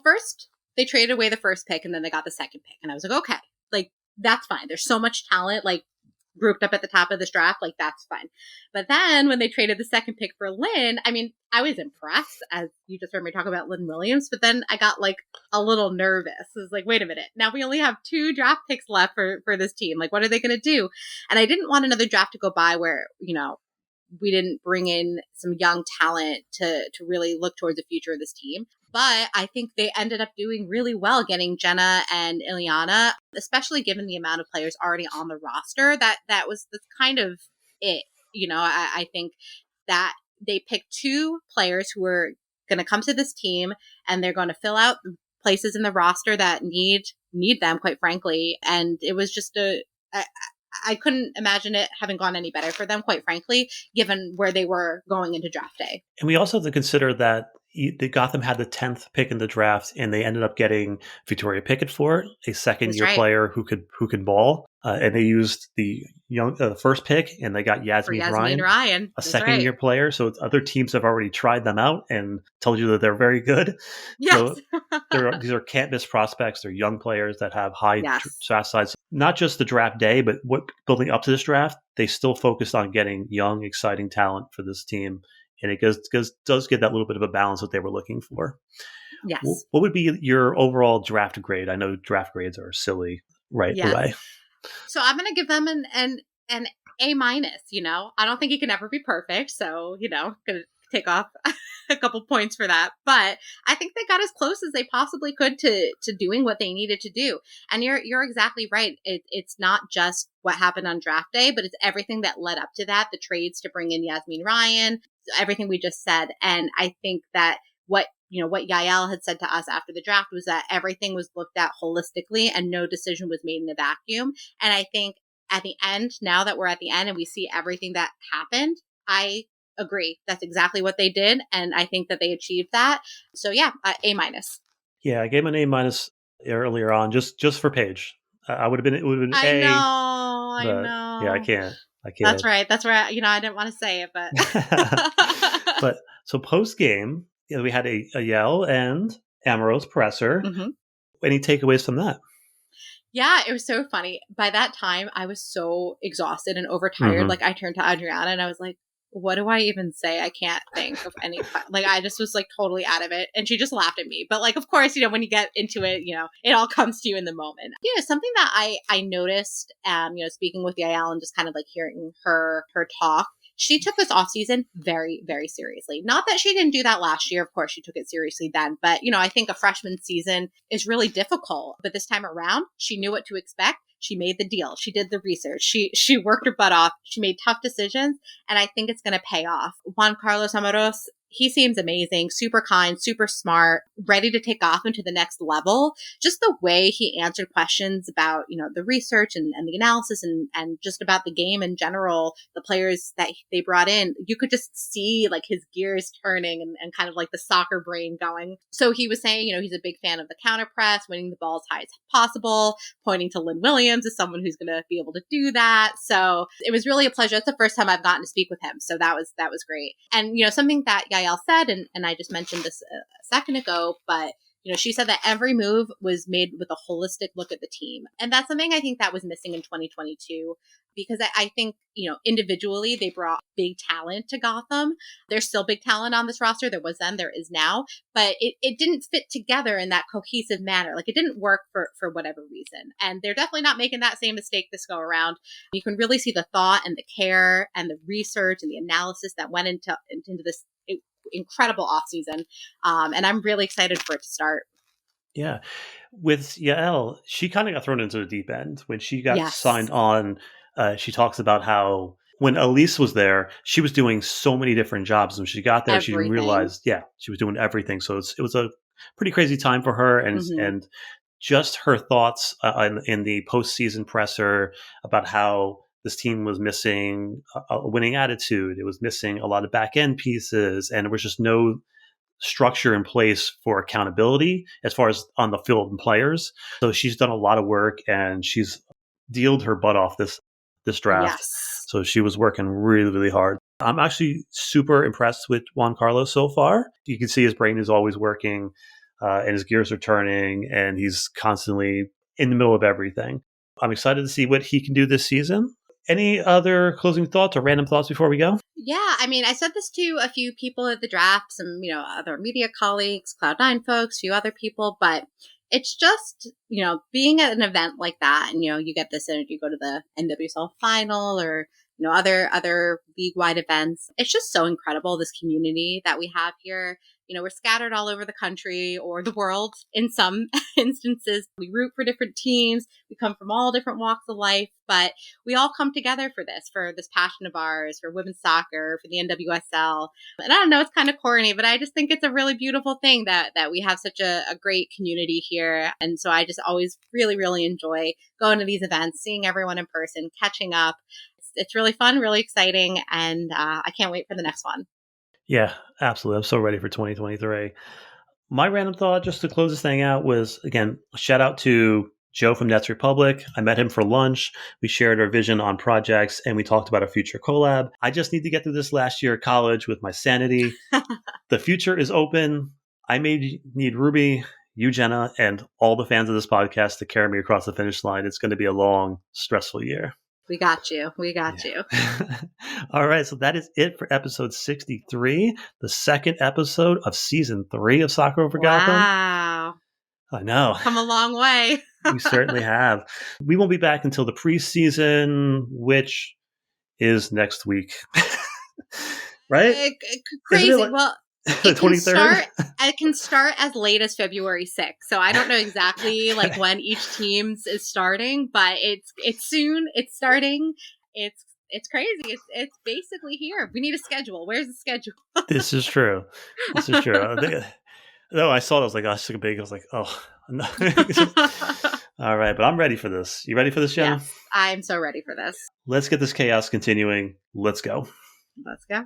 Speaker 3: first they traded away the first pick and then they got the second pick. And I was like, okay, like that's fine. There's so much talent, like grouped up at the top of this draft. Like that's fine. But then when they traded the second pick for Lynn, I mean, I was impressed, as you just heard me talk about Lynn Williams, but then I got like a little nervous. I was like, wait a minute. Now we only have 2 draft picks left for this team. Like, what are they going to do? And I didn't want another draft to go by where, we didn't bring in some young talent to really look towards the future of this team. But I think they ended up doing really well getting Jenna and Ileana, especially given the amount of players already on the roster. That's kind of it. I think that they picked 2 players who were going to come to this team and they're going to fill out places in the roster that need them, quite frankly. And it was just I couldn't imagine it having gone any better for them, quite frankly, given where they were going into draft day.
Speaker 2: And we also have to consider that, Gotham had the 10th pick in the draft, and they ended up getting Victoria Pickett for it, a second
Speaker 3: That's
Speaker 2: year
Speaker 3: right.
Speaker 2: player who could ball. And they used the first pick, and they got
Speaker 3: For
Speaker 2: Yasmin
Speaker 3: Yasmin
Speaker 2: Ryan,
Speaker 3: Ryan.
Speaker 2: a
Speaker 3: That's
Speaker 2: second
Speaker 3: right.
Speaker 2: year player. So other teams have already tried them out and told you that they're very good.
Speaker 3: Yes.
Speaker 2: So these are can't miss prospects. They're young players that have high
Speaker 3: Yes.
Speaker 2: draft sides. Not just the draft day, but building up to this draft, they still focused on getting young, exciting talent for this team. And it does get that little bit of a balance that they were looking for.
Speaker 3: Yes.
Speaker 2: What would be your overall draft grade? I know draft grades are silly right
Speaker 3: Yes.
Speaker 2: away.
Speaker 3: So I'm going to give them an A minus. I don't think he can ever be perfect. So, going to take off a couple points for that. But I think they got as close as they possibly could to doing what they needed to do. And you're exactly right. It's not just what happened on draft day, but it's everything that led up to that, the trades to bring in Yasmin Ryan, everything we just said. And I think that what Yael had said to us after the draft was that everything was looked at holistically and no decision was made in a vacuum. And I think at the end, now that we're at the end and we see everything that happened, I agree. That's exactly what they did. And I think that they achieved that. So yeah, A minus.
Speaker 2: Yeah, I gave him an A minus earlier on, just for Paige. It would have been
Speaker 3: I
Speaker 2: A, but yeah, I
Speaker 3: know.
Speaker 2: can't.
Speaker 3: That's right. That's where, I didn't want to say it, but.
Speaker 2: But so post game, we had a Yell and Amorose presser.
Speaker 3: Mm-hmm.
Speaker 2: Any takeaways from that?
Speaker 3: Yeah, it was so funny. By that time, I was so exhausted and overtired.
Speaker 2: Mm-hmm.
Speaker 3: Like, I turned to Adriana and I was like, what do I even say? I can't think of any. I just was like totally out of it. And she just laughed at me. But like, of course, when you get into it, it all comes to you in the moment. Something that I noticed, speaking with Yael and just kind of like hearing her talk. She took this off season very, very seriously. Not that she didn't do that last year. Of course, she took it seriously then. But, I think a freshman season is really difficult. But this time around, she knew what to expect. She made the deal. She did the research. She worked her butt off. She made tough decisions. And I think it's going to pay off. Juan Carlos Amoros, he seems amazing, super kind, super smart, ready to take Gotham to the next level. Just the way he answered questions about, the research and the analysis and just about the game in general, the players that they brought in, you could just see like his gears turning and kind of like the soccer brain going. So he was saying, he's a big fan of the counter press, winning the ball as high as possible, pointing to Lynn Williams as someone who's going to be able to do that. So it was really a pleasure. It's the first time I've gotten to speak with him. So that was great. And, something that Yael said, and I just mentioned this a second ago, but she said that every move was made with a holistic look at the team. And that's something I think that was missing in 2022, because I think, individually they brought big talent to Gotham. There's still big talent on this roster. There was then, there is now, but it didn't fit together in that cohesive manner. Like it didn't work for whatever reason. And they're definitely not making that same mistake this go around. You can really see the thought and the care and the research and the analysis that went into this incredible offseason. And I'm really excited for it to start.
Speaker 2: Yeah. With Yael, she kind of got thrown into the deep end. When she got
Speaker 3: Yes.
Speaker 2: signed on, she talks about how when Elise was there, she was doing so many different jobs. And when she got there, she
Speaker 3: Everything.
Speaker 2: realized, she was doing everything. So it was a pretty crazy time for her. And just her thoughts in the postseason presser about how this team was missing a winning attitude. It was missing a lot of back end pieces, and there was just no structure in place for accountability as far as on the field and players. So she's done a lot of work, and she's dealed her butt off this draft.
Speaker 3: Yes.
Speaker 2: So she was working really, really hard. I'm actually super impressed with Juan Carlos so far. You can see his brain is always working, and his gears are turning, and he's constantly in the middle of everything. I'm excited to see what he can do this season. Any other closing thoughts or random thoughts before we go?
Speaker 3: Yeah, I mean, I said this to a few people at the draft, some, other media colleagues, Cloud9 folks, a few other people, but it's just, being at an event like that and, you get this and you go to the NWSL final or, other league-wide events. It's just so incredible, this community that we have here. We're scattered all over the country or the world in some instances. We root for different teams. We come from all different walks of life, but we all come together for this passion of ours, for women's soccer, for the NWSL. And I don't know, it's kind of corny, but I just think it's a really beautiful thing that we have such a great community here. And so I just always really, really enjoy going to these events, seeing everyone in person, catching up. It's really fun, really exciting, and I can't wait for the next one.
Speaker 2: Yeah, absolutely. I'm so ready for 2023. My random thought, just to close this thing out, was again, shout out to Joe from Nets Republic. I met him for lunch. We shared our vision on projects and we talked about a future collab. I just need to get through this last year of college with my sanity. The future is open. I may need Ruby, you, Jenna, and all the fans of this podcast to carry me across the finish line. It's going to be a long, stressful year.
Speaker 3: We got you. We got you.
Speaker 2: All right. So that is it for episode 63, the second episode of season 3 of Soccer Over Gotham.
Speaker 3: Wow.
Speaker 2: I know.
Speaker 3: Come a long way.
Speaker 2: We certainly have. We won't be back until the preseason, which is next week. Right?
Speaker 3: Crazy. Well,
Speaker 2: the 23rd?
Speaker 3: It can start as late as February 6th. So I don't know exactly like when each team is starting, but it's soon. It's starting. It's crazy. It's basically here. We need a schedule. Where's the schedule?
Speaker 2: This is true. This is true. No, I saw it. I was like, oh, it's so big. I was like, oh, no. All right. But I'm ready for this. You ready for this, Jenna?
Speaker 3: Yes, I'm so ready for this.
Speaker 2: Let's get this chaos continuing. Let's go.
Speaker 3: Let's go.